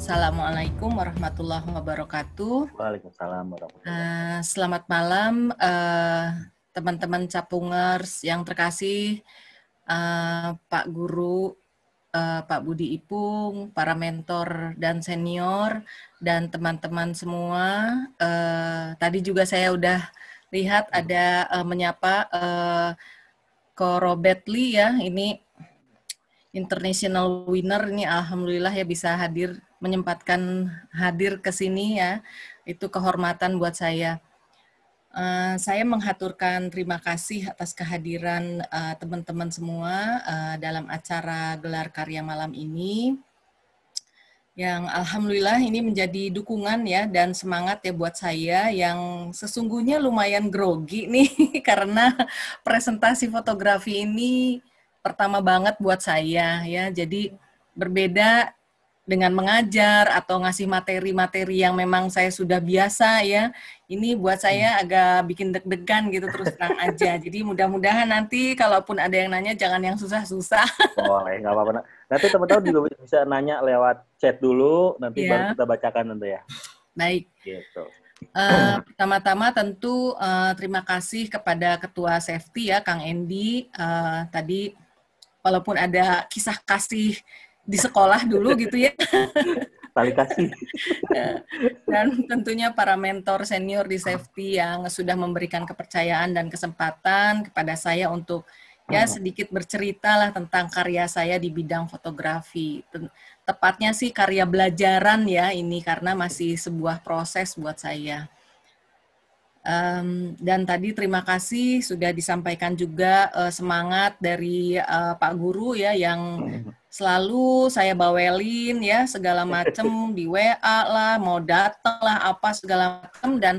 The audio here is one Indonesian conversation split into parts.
Assalamualaikum warahmatullahi wabarakatuh. Waalaikumsalam warahmatullahi wabarakatuh. Selamat malam teman-teman Capungers yang terkasih, Pak Guru, Pak Budi Ipung, para mentor dan senior, dan teman-teman semua. Tadi juga saya udah lihat ada menyapa Ko Robert Lee ya, ini international winner, ini alhamdulillah ya bisa menyempatkan hadir ke sini ya, itu kehormatan buat saya. Saya menghaturkan terima kasih atas kehadiran teman-teman semua dalam acara gelar karya malam ini, yang alhamdulillah ini menjadi dukungan ya dan semangat ya buat saya yang sesungguhnya lumayan grogi nih karena presentasi fotografi ini pertama banget buat saya ya, jadi berbeda dengan mengajar atau ngasih materi-materi yang memang saya sudah biasa ya. Ini buat saya agak bikin deg-degan gitu, terus terang aja. Jadi mudah-mudahan nanti kalaupun ada yang nanya jangan yang susah-susah. Boleh, nggak apa-apa. Nanti teman-teman juga bisa nanya lewat chat dulu, nanti baru kita bacakan nanti ya. Baik. Gitu. Pertama-tama tentu terima kasih kepada Ketua Safety ya, Kang Endi. Tadi walaupun ada kisah kasih di sekolah dulu gitu ya. Tali kasih. Dan tentunya para mentor senior di Safety yang sudah memberikan kepercayaan dan kesempatan kepada saya untuk ya sedikit bercerita lah tentang karya saya di bidang fotografi. Tepatnya sih karya belajaran ya ini, karena masih sebuah proses buat saya. Dan tadi terima kasih sudah disampaikan juga semangat dari Pak Guru ya, yang selalu saya bawelin ya segala macam di WA lah, mau datang lah apa segala macam, dan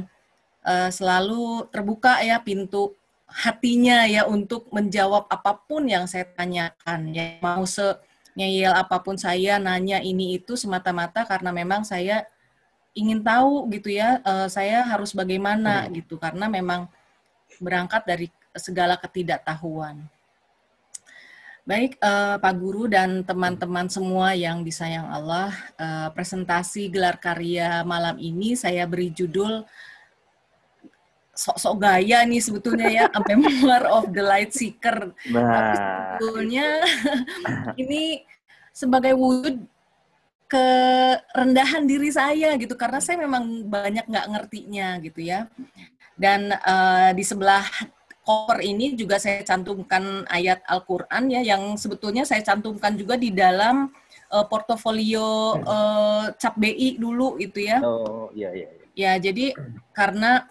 selalu terbuka ya pintu hatinya ya untuk menjawab apapun yang saya tanyakan ya, mau senyeyel apapun saya nanya ini itu semata-mata karena memang saya ingin tahu gitu ya, saya harus bagaimana gitu, karena memang berangkat dari segala ketidaktahuan. Baik, Pak Guru dan teman-teman semua yang disayang Allah, presentasi gelar karya malam ini saya beri judul sok-sok gaya nih sebetulnya ya, A Memoir of the Light Seeker. Tapi sebetulnya ini sebagai wujud kerendahan diri saya gitu, karena saya memang banyak nggak ngertinya gitu ya. Dan di sebelah cover ini juga saya cantumkan ayat Al-Quran ya, yang sebetulnya saya cantumkan juga di dalam portofolio Cap BI dulu itu ya. Oh iya iya. Ya, jadi karena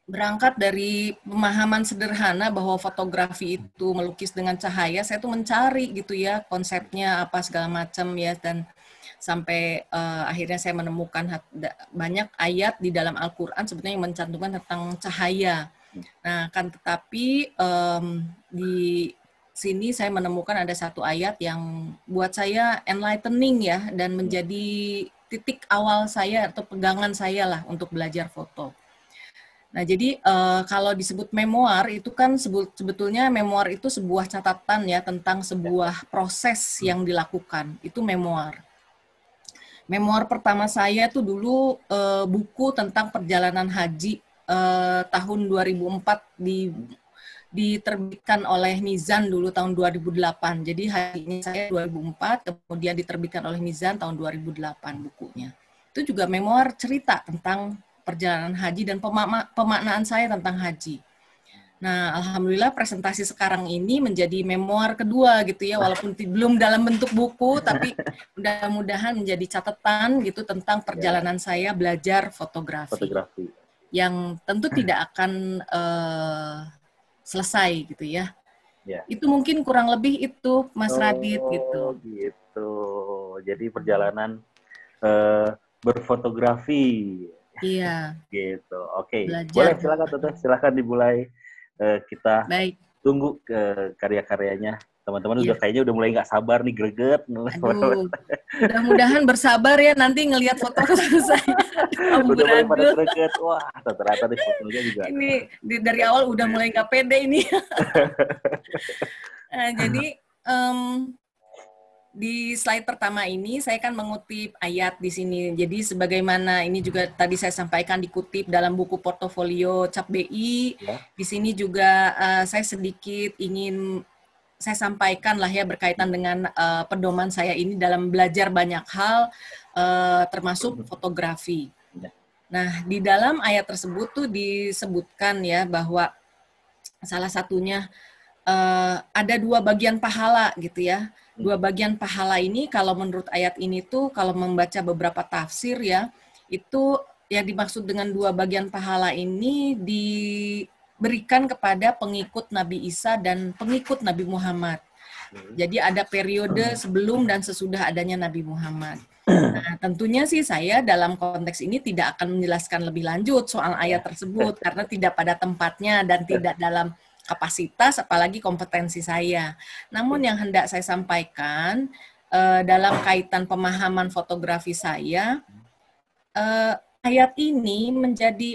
berangkat dari pemahaman sederhana bahwa fotografi itu melukis dengan cahaya, saya tuh mencari gitu ya konsepnya apa segala macam ya, dan sampai akhirnya saya menemukan banyak ayat di dalam Al-Quran sebetulnya yang mencantumkan tentang cahaya. Nah, kan tetapi di sini saya menemukan ada satu ayat yang buat saya enlightening ya, dan menjadi titik awal saya atau pegangan saya lah untuk belajar foto. Nah, jadi kalau disebut memoir itu kan sebetulnya memoir itu sebuah catatan ya tentang sebuah proses yang dilakukan, itu memoir. Memoir pertama saya tuh dulu buku tentang perjalanan haji tahun 2004 diterbitkan oleh Mizan dulu tahun 2008. Jadi hajinya saya 2004, kemudian diterbitkan oleh Mizan tahun 2008 bukunya. Itu juga memoir cerita tentang perjalanan haji dan pemaknaan saya tentang haji. Nah, alhamdulillah presentasi sekarang ini menjadi memoir kedua gitu ya, walaupun belum dalam bentuk buku, tapi mudah-mudahan menjadi catatan gitu tentang perjalanan saya belajar fotografi. Yang tentu tidak akan selesai gitu ya. Itu mungkin kurang lebih itu, Mas Radit gitu. Gitu. Jadi perjalanan berfotografi. Iya. Gitu. Oke. Boleh, silakan Tante, silakan dimulai. Kita tunggu ke karya-karyanya. Teman-teman kayaknya udah mulai nggak sabar nih, greget. Aduh, mudah-mudahan bersabar ya nanti ngelihat foto saya. Udah mulai pada greget. Wah, ternyata di fotonya juga. Ini dari awal udah mulai nggak pede ini. Nah, jadi di slide pertama ini saya kan mengutip ayat di sini. Jadi sebagaimana ini juga tadi saya sampaikan dikutip dalam buku portofolio Cap BI. Ya. Di sini juga saya sedikit ingin saya sampaikan lah ya berkaitan dengan pedoman saya ini dalam belajar banyak hal, termasuk fotografi. Nah, di dalam ayat tersebut tuh disebutkan ya bahwa salah satunya ada 2 bagian pahala gitu ya. 2 bagian pahala ini kalau menurut ayat ini tuh kalau membaca beberapa tafsir ya, itu yang dimaksud dengan 2 bagian pahala ini diberikan kepada pengikut Nabi Isa dan pengikut Nabi Muhammad. Jadi ada periode sebelum dan sesudah adanya Nabi Muhammad. Nah, tentunya sih saya dalam konteks ini tidak akan menjelaskan lebih lanjut soal ayat tersebut karena tidak pada tempatnya dan tidak dalam kapasitas apalagi kompetensi saya. Namun yang hendak saya sampaikan dalam kaitan pemahaman fotografi saya, ayat ini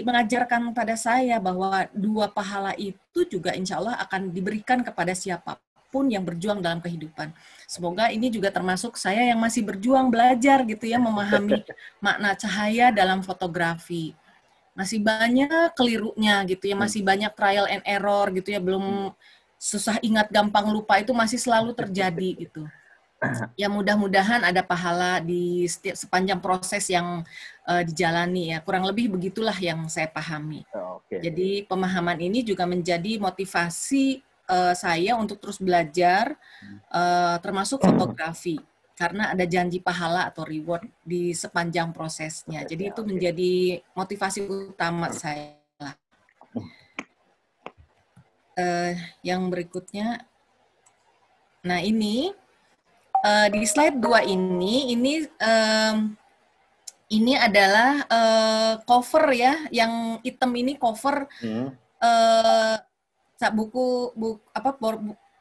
mengajarkan pada saya bahwa 2 pahala itu juga insya Allah akan diberikan kepada siapapun yang berjuang dalam kehidupan. Semoga ini juga termasuk saya yang masih berjuang belajar gitu ya, memahami makna cahaya dalam fotografi. Masih banyak kelirunya gitu ya, masih banyak trial and error gitu ya, belum susah ingat gampang lupa itu masih selalu terjadi gitu. Ya mudah-mudahan ada pahala di sepanjang proses yang dijalani ya, kurang lebih begitulah yang saya pahami. Jadi pemahaman ini juga menjadi motivasi saya untuk terus belajar, termasuk fotografi. Karena ada janji pahala atau reward di sepanjang prosesnya. Jadi itu menjadi motivasi utama saya. Yang berikutnya, nah ini di slide 2 ini adalah cover ya, yang hitam ini cover buku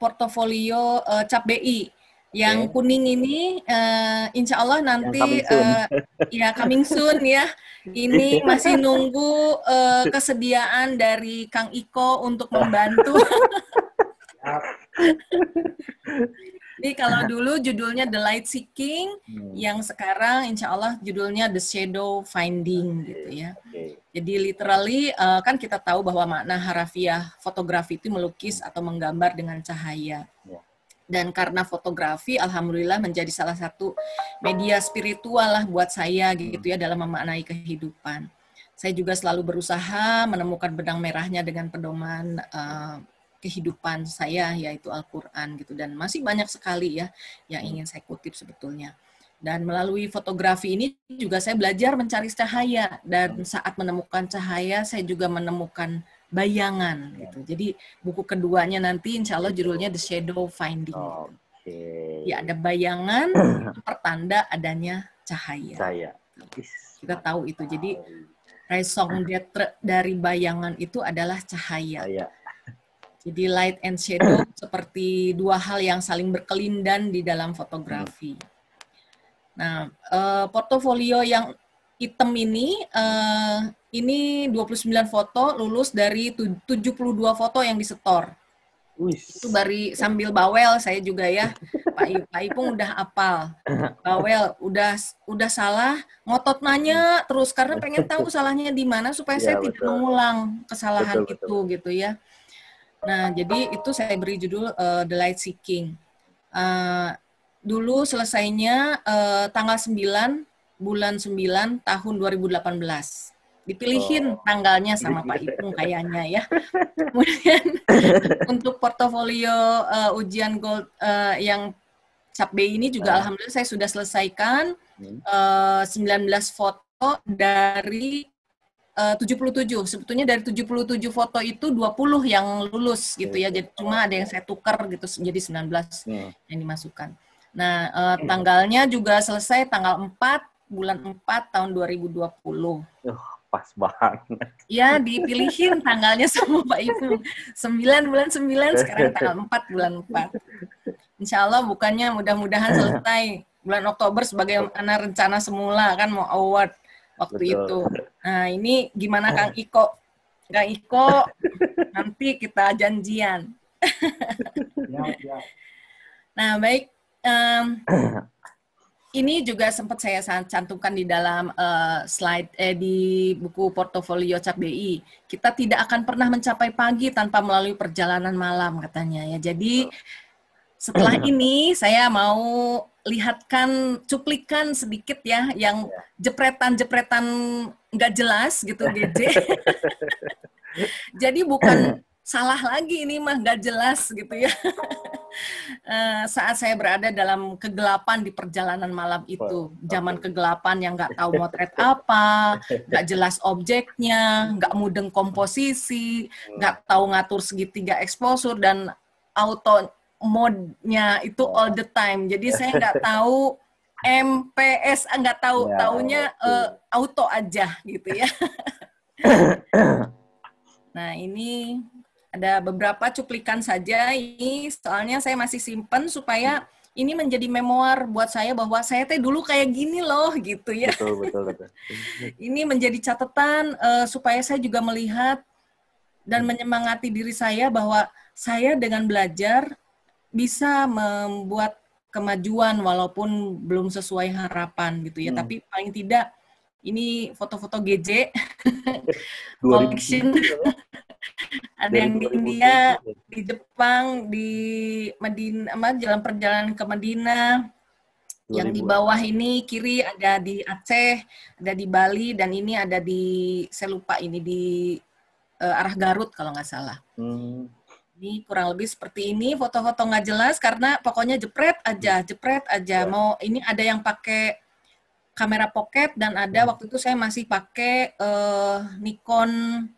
portofolio Cap BI. Yang kuning ini, insya Allah nanti ya coming soon ya. Ini masih nunggu kesediaan dari Kang Iko untuk membantu. Jadi kalau dulu judulnya The Light Seeking, yang sekarang insya Allah judulnya The Shadow Finding gitu ya. Jadi literally kan kita tahu bahwa makna harafiah fotografi itu melukis atau menggambar dengan cahaya. Dan karena fotografi, alhamdulillah menjadi salah satu media spiritual lah buat saya gitu ya dalam memaknai kehidupan. Saya juga selalu berusaha menemukan benang merahnya dengan pedoman kehidupan saya, yaitu Al-Quran gitu. Dan masih banyak sekali ya yang ingin saya kutip sebetulnya. Dan melalui fotografi ini juga saya belajar mencari cahaya. Dan saat menemukan cahaya, saya juga menemukan bayangan gitu. Jadi buku keduanya nanti insya Allah judulnya The Shadow Finding. Ya ada bayangan pertanda adanya cahaya. Kita tahu itu. Jadi raison d'être dari bayangan itu adalah cahaya. Jadi light and shadow seperti 2 hal yang saling berkelindan di dalam fotografi. Nah, portofolio yang hitam ini 29 foto lulus dari 72 foto yang disetor. Itu sambil bawel saya juga ya. Pak Ipung udah apal. Bawel udah salah, ngotot nanya terus karena pengen tahu salahnya di mana supaya saya tidak mengulang kesalahan itu gitu ya. Nah, jadi itu saya beri judul The Light Seeking. Dulu selesainya tanggal 9 bulan 9 tahun 2018. Dipilihin tanggalnya sama Pak Ipung kayaknya ya. Kemudian untuk portofolio ujian gold yang Cap BI ini juga alhamdulillah saya sudah selesaikan 19 foto dari 77. Sebetulnya dari 77 foto itu 20 yang lulus gitu ya. Jadi cuma ada yang saya tukar gitu jadi 19 yang dimasukkan. Nah, tanggalnya juga selesai tanggal 4 bulan 4 tahun 2020. Pas banget. Ya, dipilihin tanggalnya sama Pak Ipung. 9 bulan 9, sekarang tanggal 4 bulan 4. Insya Allah bukannya mudah-mudahan selesai bulan Oktober sebagaimana rencana semula kan mau award waktu itu. Nah, ini gimana Kang Iko? Kang Iko, nanti kita janjian. Nah, baik. ini juga sempat saya cantumkan di dalam slide di buku portofolio Cap BI. Kita tidak akan pernah mencapai pagi tanpa melalui perjalanan malam katanya ya. Jadi setelah ini saya mau lihatkan cuplikan sedikit ya yang jepretan-jepretan nggak jelas gitu GJ. Jadi bukan salah lagi ini mah nggak jelas gitu ya. Saat saya berada dalam kegelapan di perjalanan malam itu, zaman kegelapan yang nggak tahu motret apa, nggak jelas objeknya, nggak mudeng komposisi, nggak tahu ngatur segitiga exposure dan auto mode-nya itu all the time. Jadi saya nggak tahu MPS, nggak tahu, taunya auto aja gitu ya. Nah ini ada beberapa cuplikan saja ini, soalnya saya masih simpen supaya ini menjadi memoir buat saya bahwa saya teh dulu kayak gini loh gitu ya. Betul. Ini menjadi catatan supaya saya juga melihat dan menyemangati diri saya bahwa saya dengan belajar bisa membuat kemajuan walaupun belum sesuai harapan gitu ya. Tapi paling tidak ini foto-foto GJ collection. Ada yang di India, di Jepang, di Medina, jalan perjalanan ke Medina. Yang di bawah ini kiri ada di Aceh, ada di Bali, dan ini ada di, saya lupa ini di arah Garut kalau nggak salah. Ini kurang lebih seperti ini, foto-foto nggak jelas karena pokoknya jepret aja. Mau ini ada yang pakai kamera pocket dan ada waktu itu saya masih pakai Nikon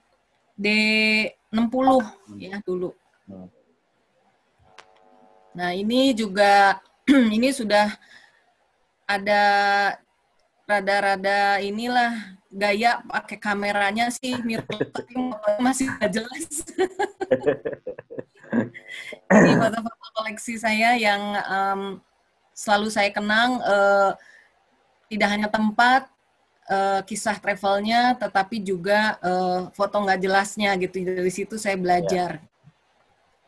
D60 ya dulu. Nah ini juga ini sudah ada rada-rada inilah gaya pakai kameranya sih mirip tapi masih gak jelas. Ini foto-foto koleksi saya yang selalu saya kenang, tidak hanya tempat, kisah travelnya, tetapi juga foto nggak jelasnya gitu. Dari situ saya belajar.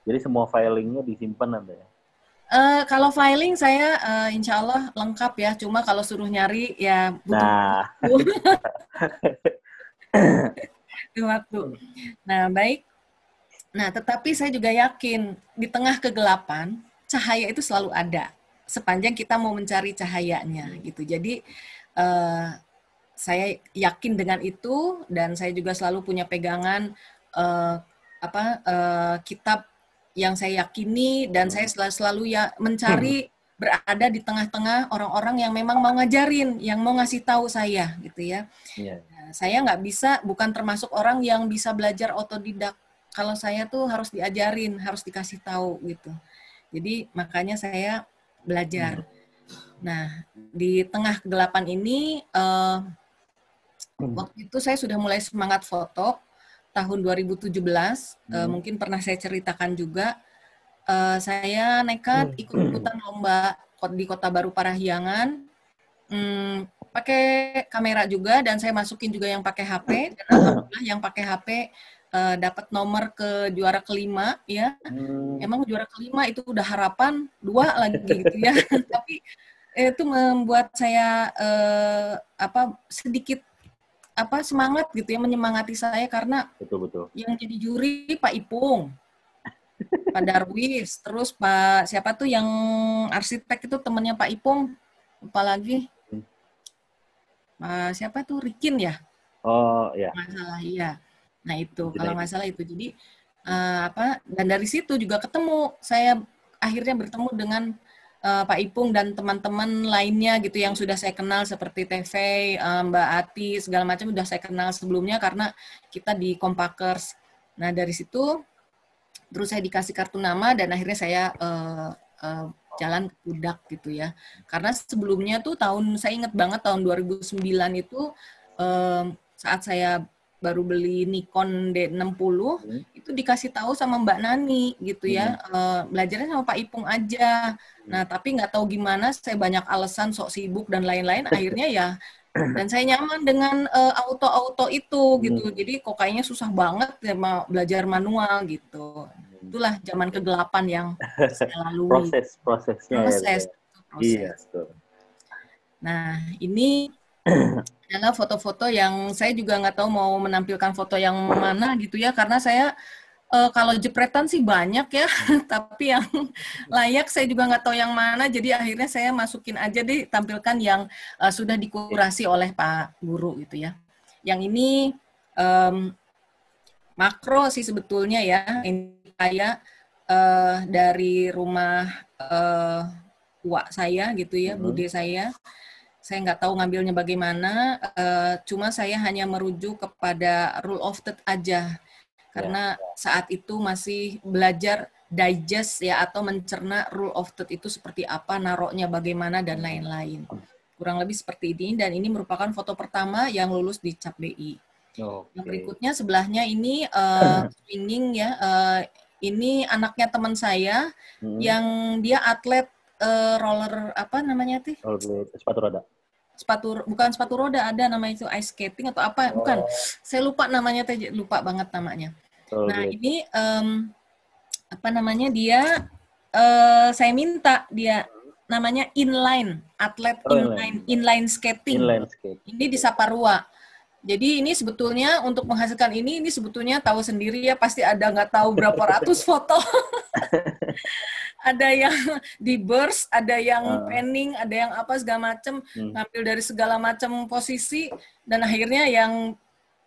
Jadi semua filingnya disimpan Anda ya? Kalau filing saya insya Allah lengkap ya. Cuma kalau suruh nyari ya butuh waktu. Nah baik. Nah tetapi saya juga yakin di tengah kegelapan cahaya itu selalu ada sepanjang kita mau mencari cahayanya gitu. Jadi saya yakin dengan itu dan saya juga selalu punya pegangan kitab yang saya yakini dan saya selalu ya mencari berada di tengah-tengah orang-orang yang memang mau ngajarin, yang mau ngasih tahu saya gitu ya. Nah, saya nggak bisa, bukan termasuk orang yang bisa belajar otodidak. Kalau saya tuh harus diajarin, harus dikasih tahu gitu. Jadi makanya saya belajar. Nah di tengah kegelapan ini waktu itu saya sudah mulai semangat foto tahun 2017, mungkin pernah saya ceritakan juga, saya nekat ikut-ikutan lomba di Kota Baru Parahyangan, pakai kamera juga dan saya masukin juga yang pakai HP, dan alhamdulillah yang pakai HP dapat nomor ke juara kelima ya. Emang juara kelima itu udah harapan 2 lagi gitu ya, tapi itu membuat saya sedikit semangat gitu ya, menyemangati saya karena betul. Yang jadi juri Pak Ipung, Pak Darwis, terus Pak siapa tuh yang arsitek itu temannya Pak Ipung, lupa lagi. Siapa tuh Rikin ya? Oh ya. Masalah iya. Nah itu kalau nggak salah itu. Jadi dan dari situ juga saya akhirnya bertemu dengan Pak Ipung dan teman-teman lainnya gitu yang sudah saya kenal seperti TV, Mbak Ati, segala macam sudah saya kenal sebelumnya karena kita di Kompakers. Nah dari situ terus saya dikasih kartu nama dan akhirnya saya jalan ke Pudak gitu ya. Karena sebelumnya tuh saya ingat banget tahun 2009 itu saat saya baru beli Nikon D60 itu dikasih tahu sama Mbak Nani gitu ya, belajarnya sama Pak Ipung aja. Nah tapi nggak tahu gimana, saya banyak alasan sok sibuk dan lain-lain, akhirnya ya dan saya nyaman dengan auto itu gitu. Jadi kok kayaknya susah banget ya belajar manual gitu. Itulah zaman kegelapan yang saya lalui. Prosesnya. Proses. proses. Iya, betul. Nah, ini adalah foto-foto yang saya juga nggak tahu mau menampilkan foto yang mana gitu ya, karena saya kalau jepretan sih banyak ya, tapi yang layak saya juga nggak tahu yang mana, jadi akhirnya saya masukin aja deh, tampilkan yang sudah dikurasi oleh Pak Guru gitu ya. Yang ini makro sih sebetulnya ya, ini kayak dari rumah uak saya gitu ya, bude saya nggak tahu ngambilnya bagaimana, cuma saya hanya merujuk kepada rule of third aja, karena saat itu masih belajar digest ya, atau mencerna rule of third itu seperti apa, naroknya bagaimana, dan lain-lain. Kurang lebih seperti ini, dan ini merupakan foto pertama yang lulus di Cap BI. Yang berikutnya sebelahnya ini swinging ya, ini anaknya teman saya yang dia atlet roller apa namanya tuh? Sepatu roda. Bukan sepatu roda, ada namanya itu ice skating atau apa? Bukan, saya lupa namanya, lupa banget namanya. Nah ini apa namanya dia? Saya minta dia namanya inline, atlet inline skating. Ini di Saparua. Jadi ini sebetulnya untuk menghasilkan ini sebetulnya tahu sendiri ya, pasti ada nggak tahu berapa ratus foto. Ada yang di burst, ada yang panning, ada yang apa segala macam, ngambil dari segala macam posisi, dan akhirnya yang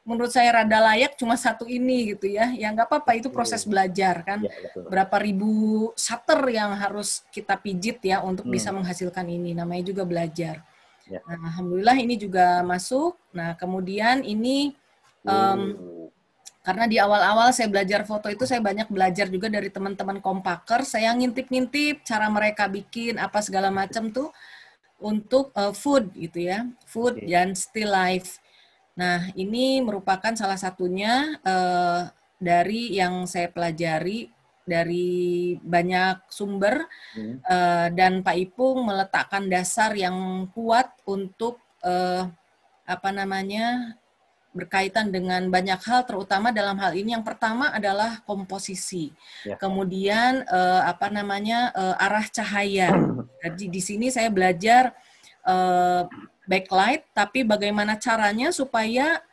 menurut saya rada layak cuma satu ini gitu ya. Ya nggak apa-apa, itu proses belajar kan. Berapa ribu shutter yang harus kita pijit ya untuk bisa menghasilkan ini, namanya juga belajar. Nah, alhamdulillah ini juga masuk. Nah, kemudian ini karena di awal-awal saya belajar foto itu, saya banyak belajar juga dari teman-teman kompaker. Saya ngintip-ngintip cara mereka bikin apa segala macam tuh untuk food gitu ya, food dan still life. Nah, ini merupakan salah satunya dari yang saya pelajari dari banyak sumber, dan Pak Ipung meletakkan dasar yang kuat untuk apa namanya berkaitan dengan banyak hal, terutama dalam hal ini yang pertama adalah komposisi, kemudian apa namanya arah cahaya. Jadi di sini saya belajar backlight, tapi bagaimana caranya supaya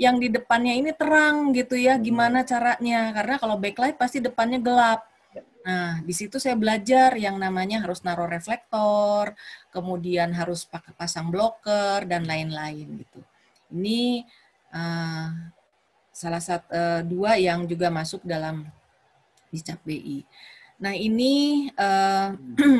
yang di depannya ini terang gitu ya, gimana caranya, karena kalau backlight pasti depannya gelap. Nah, di situ saya belajar yang namanya harus naruh reflektor, kemudian harus pakai pasang blocker, dan lain-lain gitu. Ini salah satu dua yang juga masuk dalam di Cap BI. Nah, ini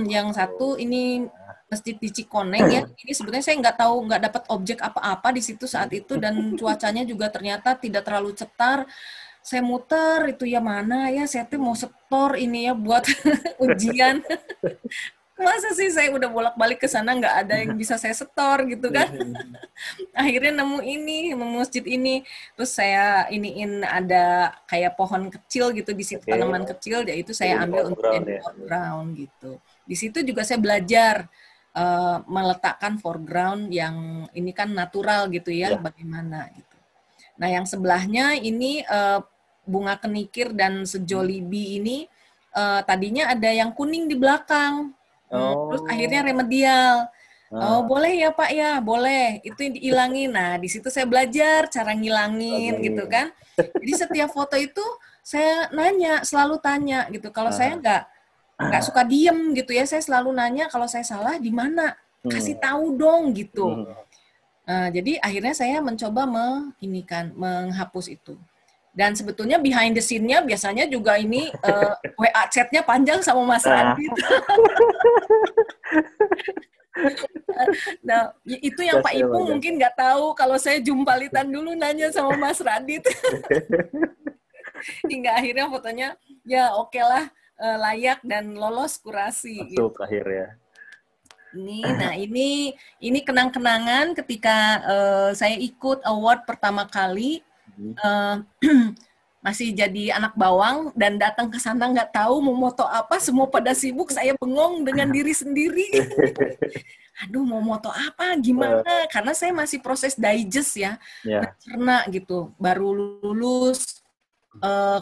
yang satu ini Masjid di Cikoneng ya. Ini sebenarnya saya nggak dapat objek apa-apa di situ saat itu, dan cuacanya juga ternyata tidak terlalu cetar. Saya muter itu ya, mana ya, saya tuh mau setor ini ya buat ujian. Masa sih saya udah bolak-balik ke sana nggak ada yang bisa saya setor gitu kan. Akhirnya nemu ini, masjid ini. Terus saya iniin ada kayak pohon kecil gitu di situ, tanaman kecil, yaitu saya ambil untuk jadi foreground gitu. Di situ juga saya belajar meletakkan foreground yang ini kan natural gitu ya, bagaimana gitu. Nah, yang sebelahnya ini bunga kenikir dan sejolibi ini tadinya ada yang kuning di belakang. Terus akhirnya remedial. Oh, boleh ya Pak ya, boleh. Itu dihilangin. Nah, di situ saya belajar cara ngilangin gitu kan. Jadi setiap foto itu saya nanya, selalu tanya gitu. Kalau saya nggak suka diem gitu ya, saya selalu nanya kalau saya salah di mana, kasih tahu dong gitu. Jadi akhirnya saya mencoba menghapus itu. Dan sebetulnya behind the scene-nya biasanya juga ini WA chat-nya panjang sama Mas Radit. Nah, itu yang Pak Ipung mungkin nggak tahu kalau saya jumpalitan dulu nanya sama Mas Radit. Hingga akhirnya fotonya ya oke lah, layak dan lolos kurasi. Masuk gitu. Akhirnya. Nah ini kenang-kenangan ketika saya ikut award pertama kali. Masih jadi anak bawang dan datang ke sana nggak tahu mau moto apa, semua pada sibuk, saya bengong dengan diri sendiri. Aduh, mau moto apa, gimana? Karena saya masih proses digest ya, mencerna gitu. Baru lulus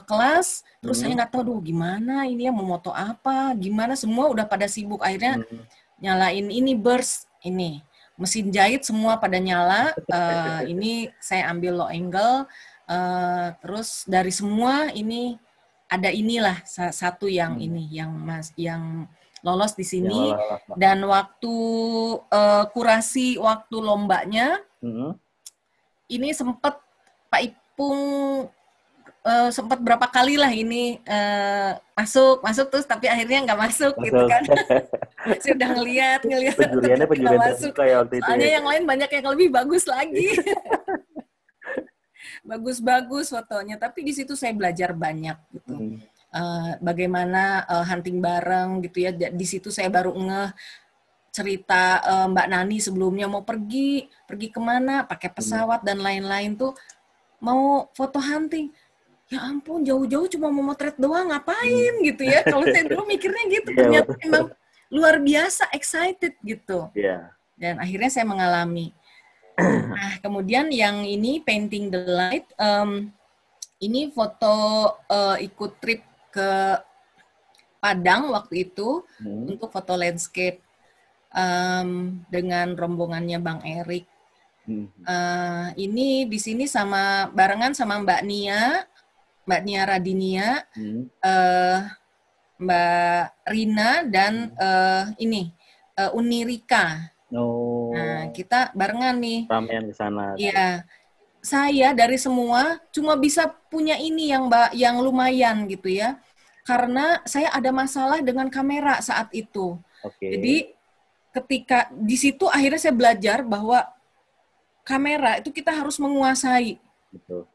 kelas, terus saya nggak tahu, gimana ini ya, mau moto apa, gimana, semua udah pada sibuk. Akhirnya nyalain ini burst, ini mesin jahit semua pada nyala. Ini saya ambil low angle, terus dari semua ini ada inilah satu yang ini yang lolos di sini. Dan waktu kurasi waktu lombanya, ini sempat Pak Ipung sempat berapa kali lah ini masuk terus, tapi akhirnya nggak masuk gitu kan. Saya udah ngeliat penjuriannya masuk. Soalnya yang lain banyak yang lebih bagus lagi. Bagus-bagus fotonya, tapi di situ saya belajar banyak gitu. Bagaimana hunting bareng gitu ya. Di situ saya baru ngeh cerita Mbak Nani sebelumnya mau pergi kemana, pakai pesawat dan lain-lain tuh, mau foto hunting. Ya ampun, jauh-jauh cuma mau motret doang, ngapain gitu ya. Kalau saya dulu mikirnya gitu, ternyata emang luar biasa excited gitu. Dan akhirnya saya mengalami. Nah, kemudian yang ini Painting the Light, ini foto ikut trip ke Padang waktu itu untuk foto landscape dengan rombongannya Bang Erik. Ini di sini barengan sama Mbak Nia Radinia, Mbak Rina, dan ini Unirika. Nah, kita barengan nih. Ramean di sana. Iya. Saya dari semua cuma bisa punya ini yang lumayan gitu ya. Karena saya ada masalah dengan kamera saat itu. Jadi ketika di situ akhirnya saya belajar bahwa kamera itu kita harus menguasai. Betul.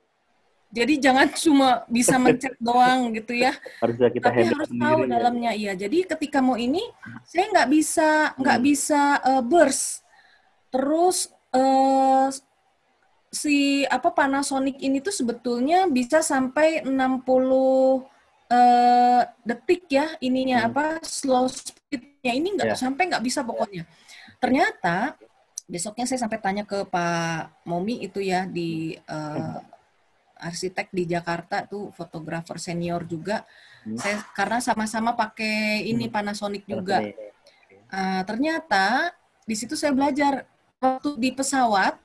Jadi jangan cuma bisa mencet doang gitu ya. Tapi harus tahu dalamnya ya. Jadi ketika mau ini saya nggak bisa burst. Terus Panasonic ini tuh sebetulnya bisa sampai 60 detik ya ininya slow speednya ini nggak bisa pokoknya. Ternyata besoknya saya sampai tanya ke Pak Momi itu ya di arsitek di Jakarta tuh, fotografer senior juga. Saya karena sama-sama pakai ini Panasonic juga. Ternyata di situ saya belajar waktu di pesawat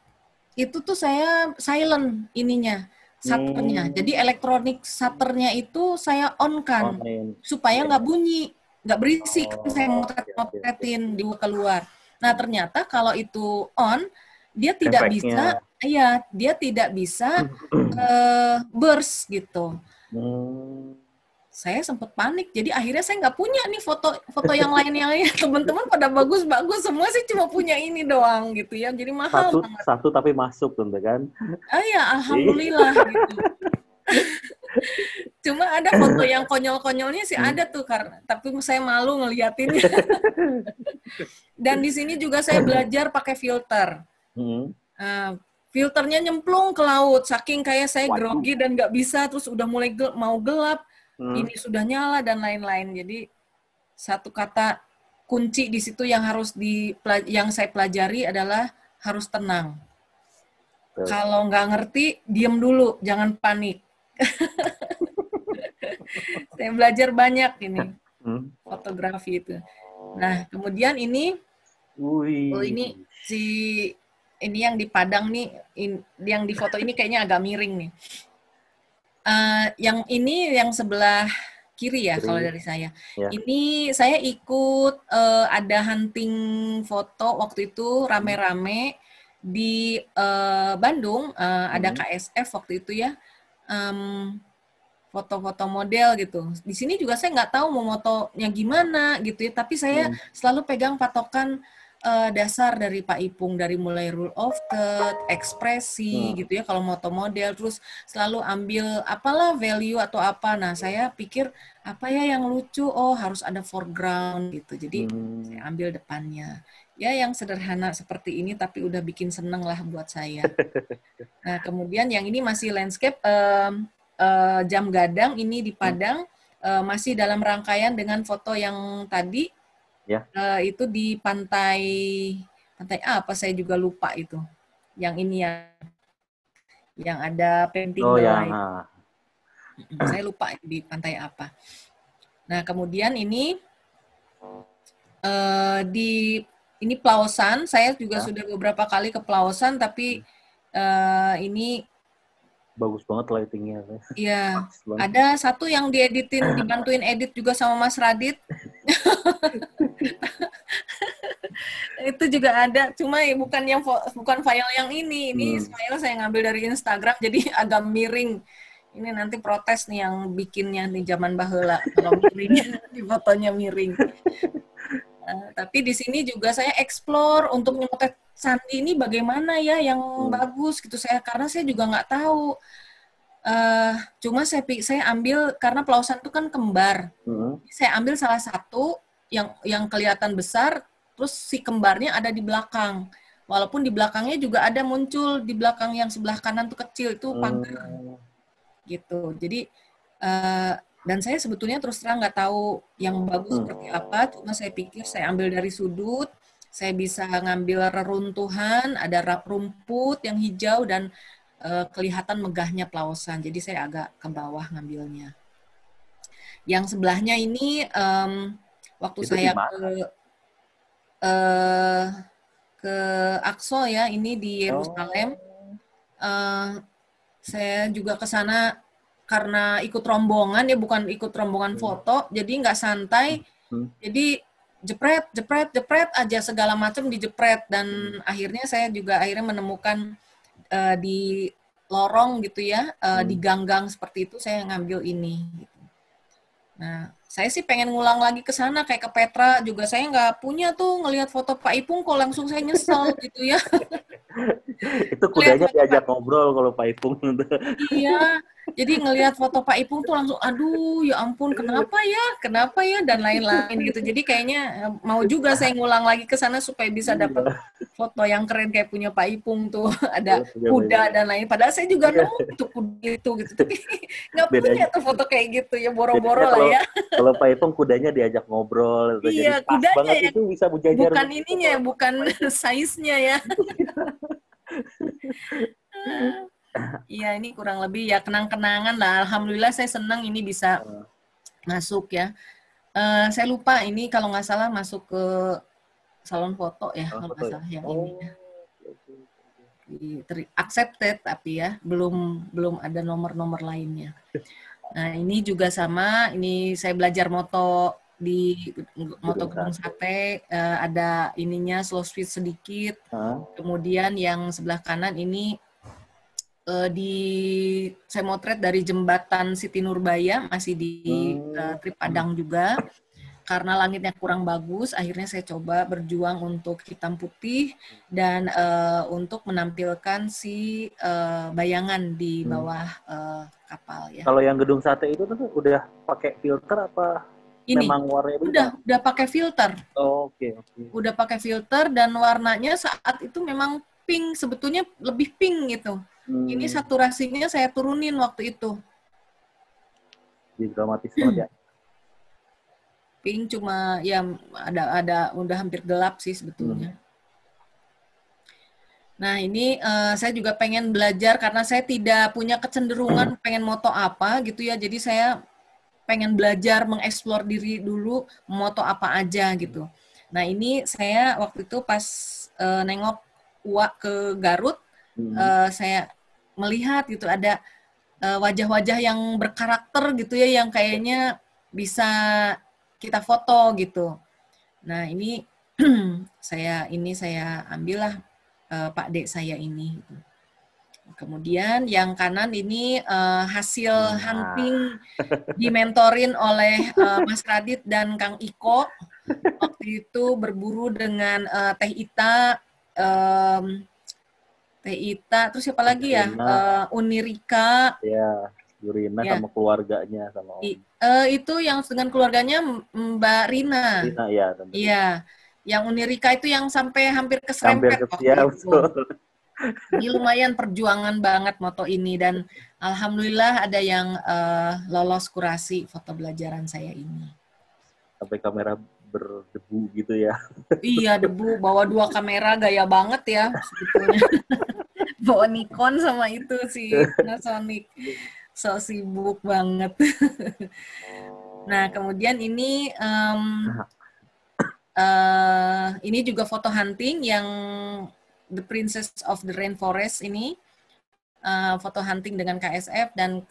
itu tuh saya silent ininya shutternya. Jadi elektronik shutternya itu saya on kan supaya nggak bunyi, nggak berisik. Saya motretin keluar. Nah ternyata kalau itu on dia tidak bisa, dia tidak bisa burst gitu. Saya sempat panik, jadi akhirnya saya nggak punya nih foto yang lain-lain. Teman-teman pada bagus-bagus semua, sih cuma punya ini doang gitu ya. Jadi mahal banget. Satu tapi masuk tentu kan? Ya alhamdulillah gitu. Cuma ada foto yang konyol-konyolnya sih ada tuh, tapi saya malu ngeliatinnya. Dan di sini juga saya belajar pakai filter. Filternya nyemplung ke laut, saking kayak saya grogi dan nggak bisa, terus udah mulai mau gelap, ini sudah nyala dan lain-lain. Jadi satu kata kunci di situ yang yang saya pelajari adalah harus tenang. Kalau nggak ngerti, diem dulu, jangan panik. Saya belajar banyak ini fotografi itu. Nah kemudian ini ini yang di Padang nih, yang di foto ini kayaknya agak miring nih. Yang ini yang sebelah kiri ya kalau dari saya. Ini saya ikut ada hunting foto waktu itu rame-rame di Bandung, ada KSF waktu itu ya, foto-foto model gitu. Di sini juga saya nggak tahu mau motonya gimana gitu ya, tapi saya selalu pegang patokan dasar dari Pak Ipung, dari mulai rule of third, ekspresi gitu ya kalau moto model, terus selalu ambil apalah value atau apa. Nah saya pikir apa ya yang lucu, harus ada foreground gitu, jadi saya ambil depannya ya yang sederhana seperti ini tapi udah bikin seneng lah buat saya. Nah kemudian yang ini masih landscape, jam gadang ini di Padang, masih dalam rangkaian dengan foto yang tadi. Itu di pantai apa saya juga lupa itu, yang ini yang ada painting the light. Saya lupa di pantai apa. Nah kemudian ini Di ini Pelausan, saya juga sudah beberapa kali ke Pelausan, tapi ini bagus banget lightingnya. Iya, ada satu yang dibantuin edit juga sama Mas Radit. Itu juga ada, cuma bukan file yang ini file saya ngambil dari Instagram, jadi agak miring. Ini nanti protes nih yang bikinnya nih zaman baheula kalau miring, di fotonya miring. Tapi di sini juga saya explore untuk nyemotret sandi ini bagaimana ya yang bagus gitu karena saya juga nggak tahu. Cuma saya ambil karena Pelausan itu kan kembar. Saya ambil salah satu yang kelihatan besar, terus si kembarnya ada di belakang. Walaupun di belakangnya juga ada muncul di belakang yang sebelah kanan tuh kecil itu pagar. Gitu. Jadi dan saya sebetulnya terus terang nggak tahu yang bagus seperti apa, cuma saya pikir saya ambil dari sudut, saya bisa ngambil reruntuhan, ada rumput yang hijau dan kelihatan megahnya Pelausan. Jadi saya agak ke bawah ngambilnya. Yang sebelahnya ini waktu itu saya ke Aqsa ya, ini di Yerusalem. Saya juga ke sana karena ikut rombongan ya, bukan ikut rombongan foto, jadi nggak santai. Jadi jepret aja segala macam dijepret, dan akhirnya saya juga menemukan di lorong gitu ya, di gang-gang seperti itu saya ngambil ini. Gitu. Nah, saya sih pengen ngulang lagi ke sana kayak ke Petra juga, saya nggak punya tuh ngelihat foto Pak Ipung kok langsung saya nyesel gitu ya. Itu kudanya diajak ngobrol kalau Pak Ipung. Iya, jadi ngelihat foto Pak Ipung tuh langsung, aduh ya ampun kenapa ya, dan lain-lain gitu. Jadi kayaknya mau juga saya ngulang lagi ke sana supaya bisa dapat foto yang keren kayak punya Pak Ipung tuh, ada kuda dan lain. Padahal saya juga nemu itu kuda gitu. Tapi nggak punya tuh foto kayak gitu ya, boro-boro lah ya. Kalau Pak Ipung kudanya diajak ngobrol. Iya, kudanya ya. Itu bisa bujajar. Bukan ininya, bukan size-nya ya. Iya, ini kurang lebih ya kenang-kenangan lah. Alhamdulillah saya senang ini bisa masuk ya. Saya lupa ini kalau nggak salah masuk ke salon foto ya, kalau nggak salah yang ini. Accepted tapi ya belum ada nomor-nomor lainnya. Nah ini juga sama. Ini saya belajar moto di moto Gunung Sate, ada ininya slow speed sedikit. Kemudian yang sebelah kanan ini saya motret dari jembatan Siti Nurbaya, masih di Trip Padang juga. Karena langitnya kurang bagus, akhirnya saya coba berjuang untuk hitam putih dan untuk menampilkan si bayangan di bawah kapal ya. Kalau yang Gedung Sate itu tuh udah pakai filter apa? Ini memang warnanya udah pakai filter. Oke. Udah pakai filter dan warnanya saat itu memang pink, sebetulnya lebih pink gitu. Ini saturasinya saya turunin waktu itu. Jadi dramatis banget ya. Pink cuma ya ada udah hampir gelap sih sebetulnya. Nah ini saya juga pengen belajar karena saya tidak punya kecenderungan pengen moto apa gitu ya. Jadi saya pengen belajar mengeksplor diri dulu, moto apa aja gitu. Nah ini saya waktu itu pas nengok Uwa ke Garut, saya melihat gitu ada wajah-wajah yang berkarakter gitu ya, yang kayaknya bisa kita foto gitu. Nah ini saya ambillah Pak Dek saya ini. Gitu. Kemudian yang kanan ini hasil hunting dimentorin oleh Mas Radit dan Kang Iko. Waktu itu berburu dengan Teh Ita, terus siapa lagi ya? Unirika. Ya. Yurina ya. Sama keluarganya sama Om. Itu yang dengan keluarganya Mbak Rina. Rina ya. Iya. Yang Unirika itu yang sampai hampir keserempet waktu itu. Ini lumayan perjuangan banget moto ini dan alhamdulillah ada yang lolos kurasi foto belajaran saya ini. Sampai kamera berdebu gitu ya. Iya, debu, bawa 2 kamera gaya banget ya sebetulnya. Bawa Nikon sama itu si Panasonic. So sibuk banget. Nah, kemudian ini ini juga foto hunting yang The Princess of the Rainforest ini. Foto hunting dengan KSF, dan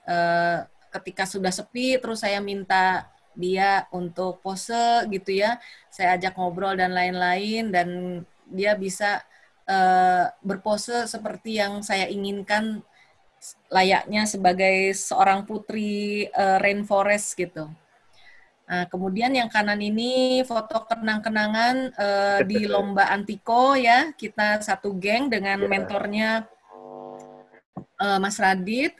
ketika sudah sepi terus saya minta dia untuk pose gitu ya, saya ajak ngobrol dan lain-lain, dan dia bisa berpose seperti yang saya inginkan layaknya sebagai seorang putri rainforest gitu. Nah, kemudian yang kanan ini foto kenang-kenangan di lomba Antiko ya, kita satu geng dengan mentornya Mas Radit,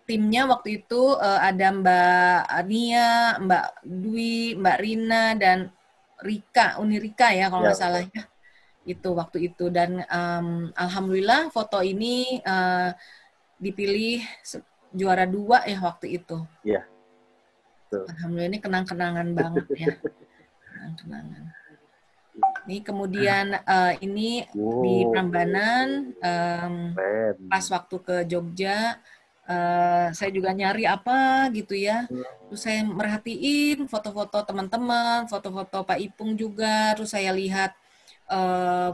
timnya waktu itu ada Mbak Ania, Mbak Dwi, Mbak Rina, dan Rika, Uni Rika ya kalau nggak salah ya. Itu waktu itu, dan alhamdulillah foto ini dipilih juara 2 ya waktu itu. Iya. Alhamdulillah, ini kenang-kenangan banget ya. Kenang-kenangan. Ini kemudian ini di Prambanan, pas waktu ke Jogja, saya juga nyari apa gitu ya. Terus saya merhatiin foto-foto teman-teman, foto-foto Pak Ipung juga. Terus saya lihat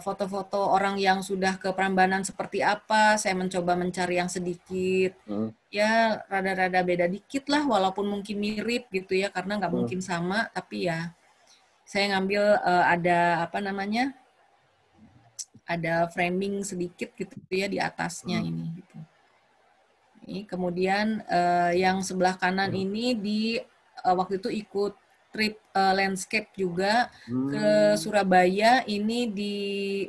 foto-foto orang yang sudah ke Prambanan seperti apa. Saya mencoba mencari yang sedikit, ya rada-rada beda dikit lah, walaupun mungkin mirip gitu ya, karena nggak mungkin sama, tapi ya saya ngambil ada apa namanya, ada framing sedikit gitu ya di atasnya ini. Gitu. Ini kemudian yang sebelah kanan ini di waktu itu ikut trip landscape juga ke Surabaya, ini di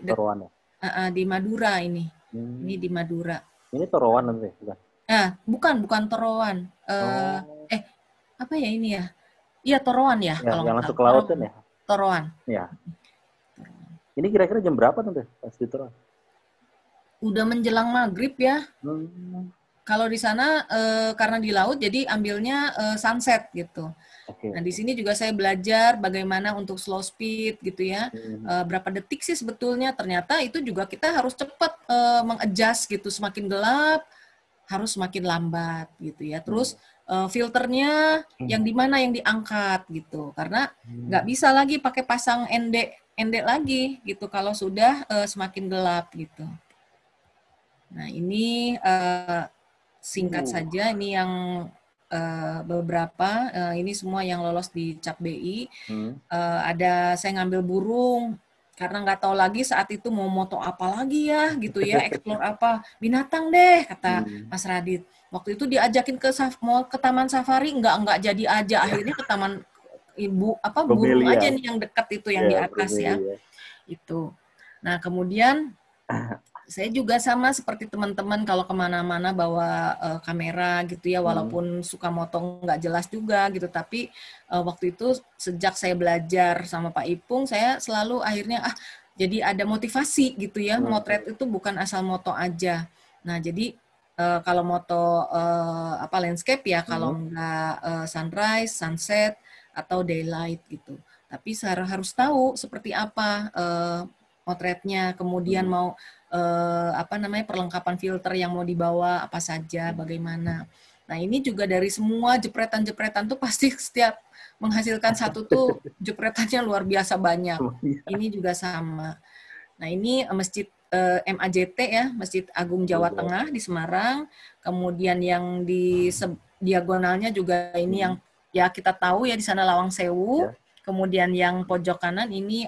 Torowan ya? Di Madura ini. Ini di Madura. Ini Torowan nanti bukan? Bukan Torowan. Apa ya ini ya? Iya Torowan ya, kalau yang masuk ke laut kan ya? Torowan. Ya. Ini kira-kira jam berapa tuh pas di Torowan? Udah menjelang maghrib ya. Kalau di sana karena di laut, jadi ambilnya sunset gitu. Nah di sini juga saya belajar bagaimana untuk slow speed gitu ya. Berapa detik sih sebetulnya? Ternyata itu juga kita harus cepat mengadjust gitu. Semakin gelap harus semakin lambat gitu ya. Terus filternya yang di mana yang diangkat gitu, karena nggak bisa lagi pakai pasang endek lagi gitu kalau sudah semakin gelap gitu. Nah ini singkat saja, ini yang beberapa, ini semua yang lolos di Cap BI. Ada saya ngambil burung karena nggak tahu lagi saat itu mau moto apa lagi ya gitu ya, explore apa, binatang deh kata Mas Radit. Waktu itu diajakin mau ke taman safari, nggak jadi aja, akhirnya ke taman burung aja nih yang dekat itu, yang di atas ya. Itu. Nah kemudian saya juga sama seperti teman-teman, kalau kemana-mana bawa kamera gitu ya, walaupun suka moto nggak jelas juga gitu, tapi waktu itu sejak saya belajar sama Pak Ipung, saya selalu akhirnya jadi ada motivasi gitu ya, motret itu bukan asal moto aja. Nah jadi kalau moto landscape ya, kalau nggak sunrise, sunset, atau daylight gitu. Tapi saya harus tahu seperti apa motretnya, kemudian mau perlengkapan filter yang mau dibawa apa saja, bagaimana. Nah ini juga dari semua jepretan-jepretan tuh pasti setiap menghasilkan satu tuh jepretannya luar biasa banyak. Ini juga sama. Nah ini masjid MAJT ya, Masjid Agung Jawa Tengah di Semarang. Kemudian yang di diagonalnya juga ini yang ya kita tahu ya, di sana Lawang Sewu. Kemudian yang pojok kanan ini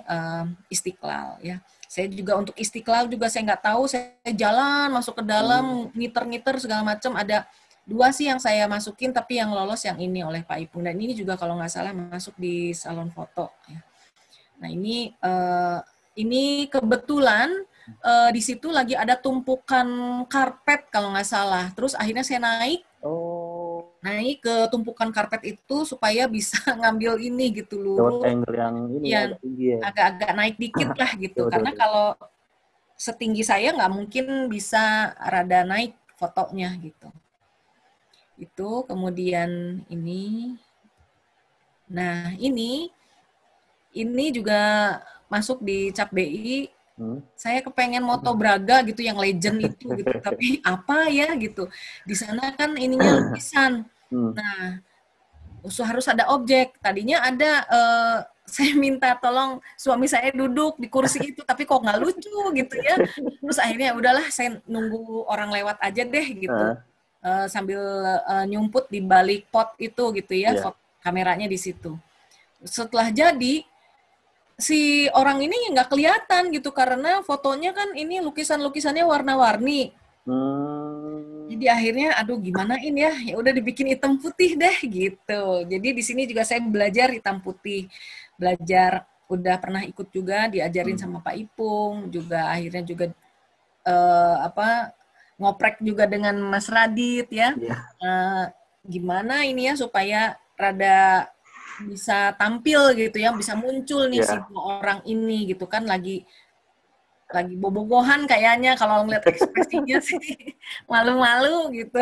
Istiqlal ya. Saya juga untuk Istiqlal juga saya nggak tahu, saya jalan masuk ke dalam, ngiter-ngiter segala macam. Ada 2 sih yang saya masukin, tapi yang lolos yang ini oleh Pak Ipung. Dan ini juga kalau nggak salah masuk di salon foto. Ya. Nah ini kebetulan di situ lagi ada tumpukan karpet kalau nggak salah. Terus akhirnya saya naik ke tumpukan karpet itu supaya bisa ngambil ini gitu lurus. Angle yang ini ya, agak naik dikit lah gitu. Karena kalau setinggi saya nggak mungkin bisa rada naik fotonya gitu. Itu kemudian ini. Nah ini juga masuk di Cap BI. Saya kepengen moto Braga gitu, yang legend itu gitu, tapi apa ya gitu. Di sana kan ininya lukisan. Nah, harus ada objek. Tadinya ada saya minta tolong suami saya duduk di kursi itu, tapi kok nggak lucu gitu ya. Terus akhirnya udahlah saya nunggu orang lewat aja deh gitu. Sambil nyumput di balik pot itu gitu ya, kameranya di situ. Setelah jadi, si orang ini nggak kelihatan gitu karena fotonya kan ini lukisan-lukisannya warna-warni. Jadi akhirnya aduh gimana ini ya udah dibikin hitam putih deh gitu. Jadi di sini juga saya belajar hitam putih, belajar udah pernah ikut juga diajarin sama Pak Ipung, juga akhirnya juga ngoprek juga dengan Mas Radit ya. Gimana ini ya supaya rada bisa tampil gitu ya, bisa muncul nih si dua orang ini gitu kan lagi bobogohan kayaknya kalau ngeliat ekspresinya sih malu-malu gitu.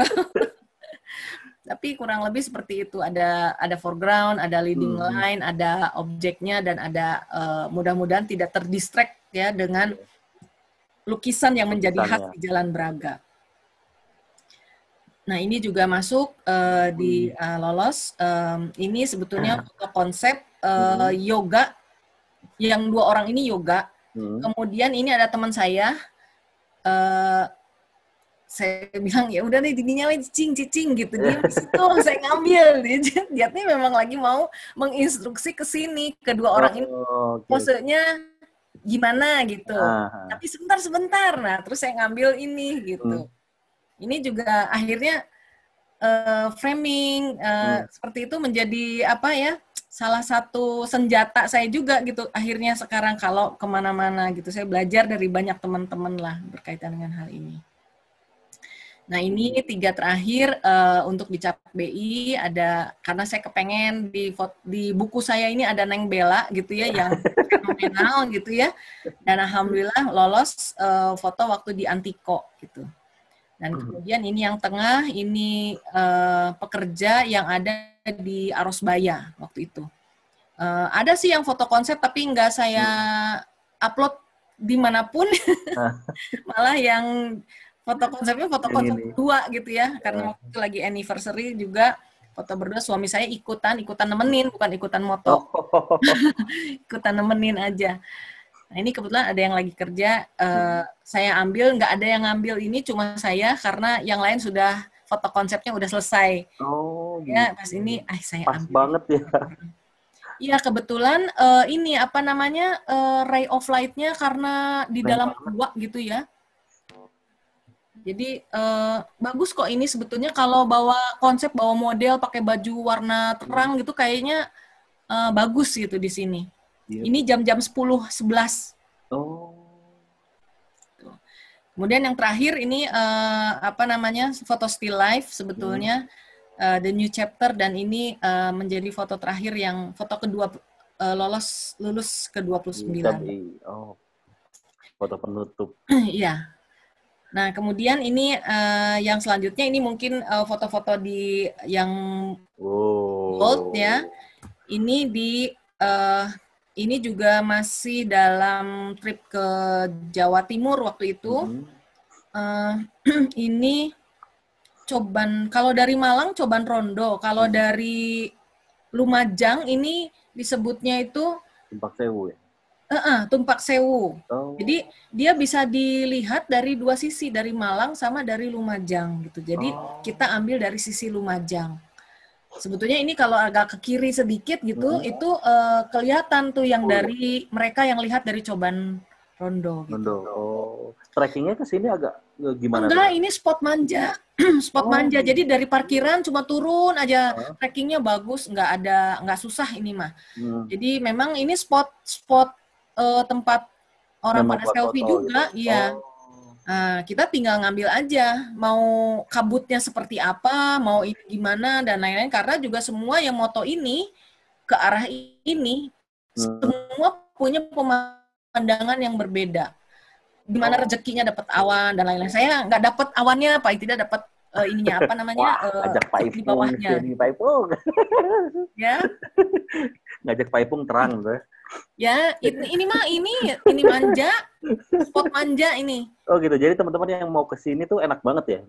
Tapi kurang lebih seperti itu, ada foreground, ada leading line, ada objeknya dan ada mudah-mudahan tidak terdistract ya dengan lukisan yang menjadi khas di Jalan Braga. Nah, ini juga masuk di lolos. Ini sebetulnya konsep yoga, yang dua orang ini yoga. Kemudian ini ada teman saya bilang ya udah nih dininya cicing gitu, dia di situ saya ngambil. Dia nih memang lagi mau menginstruksi ke sini kedua orang ini, maksudnya gimana gitu. Tapi sebentar. Nah, terus saya ngambil ini gitu. Ini juga akhirnya framing seperti itu menjadi apa ya, salah satu senjata saya juga gitu. Akhirnya sekarang kalau kemana-mana gitu, saya belajar dari banyak teman-teman lah berkaitan dengan hal ini. Nah ini 3 terakhir untuk dicap BI ada, karena saya kepengen di buku saya ini ada Neng Bella gitu ya yang fenomenal gitu ya. Dan alhamdulillah lolos foto waktu di Antiko gitu. Dan kemudian ini yang tengah, ini pekerja yang ada di Arosbaya waktu itu. Ada sih yang foto konsep, tapi nggak saya upload dimanapun. Malah yang foto konsepnya foto konsep berdua gitu ya. Karena waktu itu lagi anniversary juga, foto berdua, suami saya ikutan nemenin, bukan ikutan moto. Ikutan nemenin aja. Nah ini kebetulan ada yang lagi kerja, saya ambil, nggak ada yang ngambil ini, cuma saya, karena yang lain sudah, foto konsepnya udah selesai. Ya, pas ini, saya pas ambil. banget ya. Iya, kebetulan ini, apa namanya, ray of light-nya karena di dalam gua gitu ya. Jadi, bagus kok ini sebetulnya, kalau bawa konsep, bawa model, pakai baju warna terang gitu, kayaknya bagus gitu di sini. Ini jam-jam 10-11. Kemudian yang terakhir ini apa namanya, foto still life sebetulnya, the new chapter, dan ini menjadi foto terakhir yang foto kedua lulus ke-29. Foto penutup. Iya. Nah kemudian ini yang selanjutnya ini mungkin foto-foto di yang gold ya. Ini di ini juga masih dalam trip ke Jawa Timur waktu itu. Ini Coban, kalau dari Malang Coban Rondo, kalau dari Lumajang ini disebutnya itu Tumpak Sewu ya? Tumpak Sewu. Jadi dia bisa dilihat dari dua sisi, dari Malang sama dari Lumajang gitu. Jadi kita ambil dari sisi Lumajang. Sebetulnya ini kalau agak ke kiri sedikit gitu, itu kelihatan tuh yang dari mereka yang lihat dari Coban Rondo. Gitu. Trekkingnya ke sini agak gimana? Enggak, ini spot manja, spot manja. Jadi dari parkiran cuma turun aja, trekkingnya bagus, nggak susah ini mah. Jadi memang ini spot tempat orang pada selfie juga, iya. Nah, kita tinggal ngambil aja, mau kabutnya seperti apa, mau ini gimana, dan lain-lain. Karena juga semua yang moto ini, ke arah ini, semua punya pemandangan yang berbeda. Gimana rezekinya dapat awan, dan lain-lain. Saya nggak dapat awannya, Pak, tidak dapat ininya, apa namanya, ngajak Pak Ipung, di bawahnya. Pak Ipung. Ya. Ngajak Pak Ipung terang, tuh. Ya, ini mah ini manja, spot manja ini. Oh gitu, jadi teman-teman yang mau ke sini tuh enak banget ya?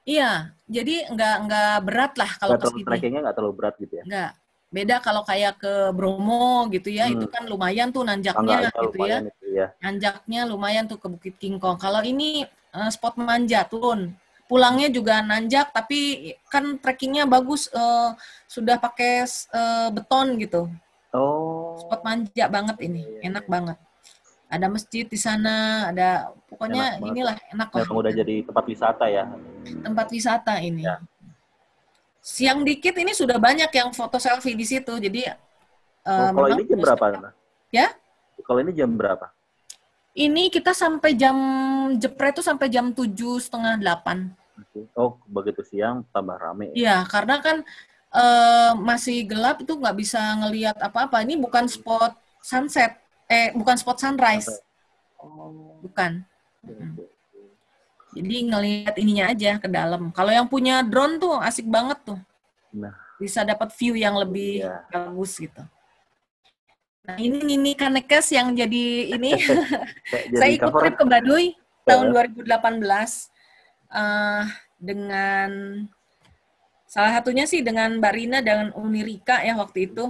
Iya, jadi nggak berat lah kalau ke sini. Trekkingnya nggak terlalu berat gitu ya? Nggak. Beda kalau kayak ke Bromo gitu ya, itu kan lumayan tuh nanjaknya gitu ya. Nanjaknya lumayan tuh ke Bukit King Kong. Kalau ini spot manja turun. Pulangnya juga nanjak, tapi kan trekkingnya bagus, sudah pakai beton gitu. Oh. Spot manja banget ini, enak banget. Ada masjid di sana, ada pokoknya inilah enak lah. Udah jadi tempat wisata ya. Tempat wisata ini. Ya. Siang dikit ini sudah banyak yang foto selfie di situ. Jadi kalau ini jam berapa? Ya? Kalau ini jam berapa? Ini kita sampai jam jepret tuh sampai jam 7:30, 8. Oh, begitu siang tambah rame. Iya, karena kan masih gelap itu nggak bisa ngelihat apa-apa. Ini bukan spot sunset, bukan spot sunrise. Oh. Bukan. Jadi ngelihat ininya aja ke dalam. Kalau yang punya drone tuh asik banget tuh. Nah. Bisa dapat view yang lebih bagus gitu. Nah ini Kanekes yang jadi ini. Saya ikut trip ke Baduy tahun 2018 dengan salah satunya sih dengan Mbak Rina dan Unirika ya waktu itu.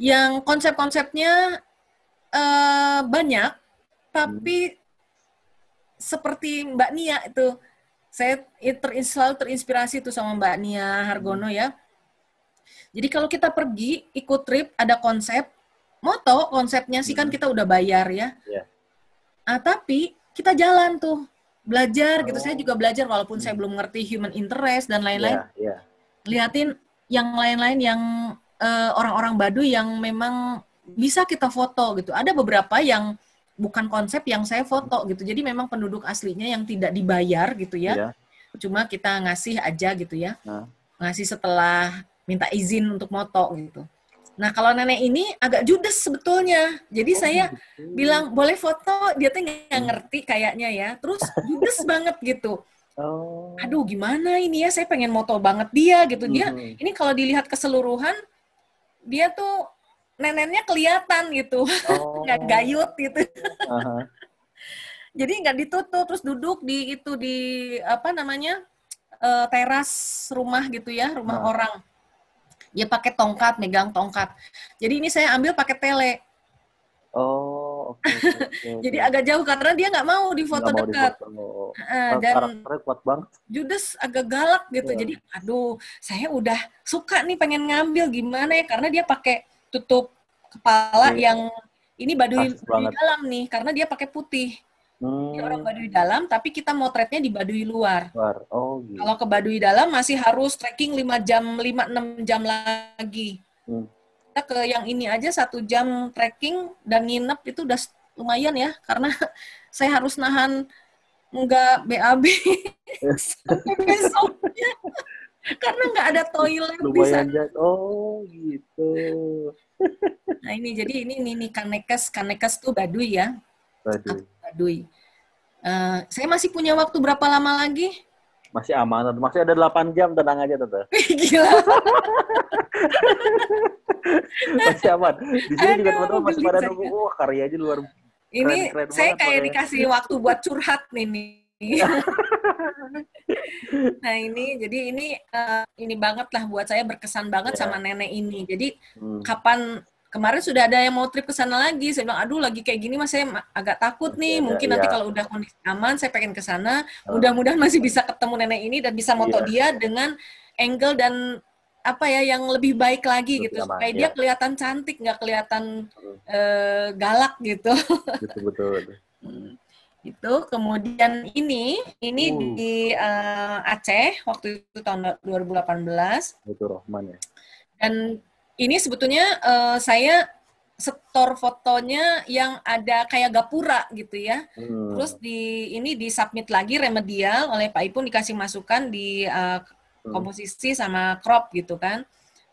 Yang konsep-konsepnya banyak, tapi seperti Mbak Nia itu, saya selalu terinspirasi tuh sama Mbak Nia Hargono ya. Jadi kalau kita pergi ikut trip ada konsep moto, konsepnya sih kan kita udah bayar ya. Tapi kita jalan tuh belajar gitu. Saya juga belajar walaupun saya belum ngerti human interest dan lain-lain. Lihatin yang lain-lain yang orang-orang Baduy yang memang bisa kita foto gitu. Ada beberapa yang bukan konsep yang saya foto gitu. Jadi memang penduduk aslinya yang tidak dibayar gitu ya. Cuma kita ngasih aja gitu ya. Ngasih setelah minta izin untuk moto gitu. Nah kalau nenek ini agak judes sebetulnya. Jadi saya bilang boleh foto, dia tuh nggak ngerti kayaknya ya. Terus judes banget gitu. Aduh gimana ini ya, saya pengen moto banget dia gitu. Dia ini kalau dilihat keseluruhan, dia tuh neneknya kelihatan gitu. Nggak gayut gitu. Jadi nggak ditutup, terus duduk di itu di apa namanya teras rumah gitu ya, rumah orang. Dia pakai tongkat, megang tongkat. Jadi ini saya ambil pakai tele. Jadi agak jauh karena dia nggak mau difoto dekat. Dan kuat banget. Judes agak galak gitu. Jadi aduh, saya udah suka nih pengen ngambil gimana ya, karena dia pakai tutup kepala yang ini Baduy dalam nih, karena dia pakai putih. Dia orang Baduy dalam, tapi kita motretnya di Baduy luar. Gitu. Kalau ke Baduy dalam masih harus trekking 5-6 jam lagi. Kita ke yang ini aja 1 jam trekking dan nginep itu udah lumayan ya, karena saya harus nahan nggak BAB sampai besoknya. Karena nggak ada toilet di sana. Gitu. Nah ini jadi ini Kanekes tuh Baduy ya. Baduy. Saya masih punya waktu berapa lama lagi? Masih aman, masih ada 8 jam, tenang aja Tante. Gila. Masih aman. Di sini juga teman-teman masih pada nunggu, karyanya luar. Ini keren saya kayak dikasih waktu buat curhat nih. Nah ini jadi ini banget lah buat saya, berkesan banget sama nenek ini. Jadi kemarin sudah ada yang mau trip ke sana lagi. Saya bilang, aduh lagi kayak gini mas saya agak takut nih. Mungkin nanti kalau udah kondisi aman, saya pengen ke sana. Mudah-mudahan masih bisa ketemu nenek ini dan bisa moto dia dengan angle dan apa ya yang lebih baik lagi gitu. Supaya dia kelihatan cantik, nggak kelihatan galak gitu. Betul. Itu kemudian ini di Aceh waktu itu tahun 2018. Betul Rahman ya. Dan ini sebetulnya saya setor fotonya yang ada kayak gapura gitu ya. Terus ini disubmit lagi remedial oleh Pak Ipun, dikasih masukan di komposisi sama crop gitu kan.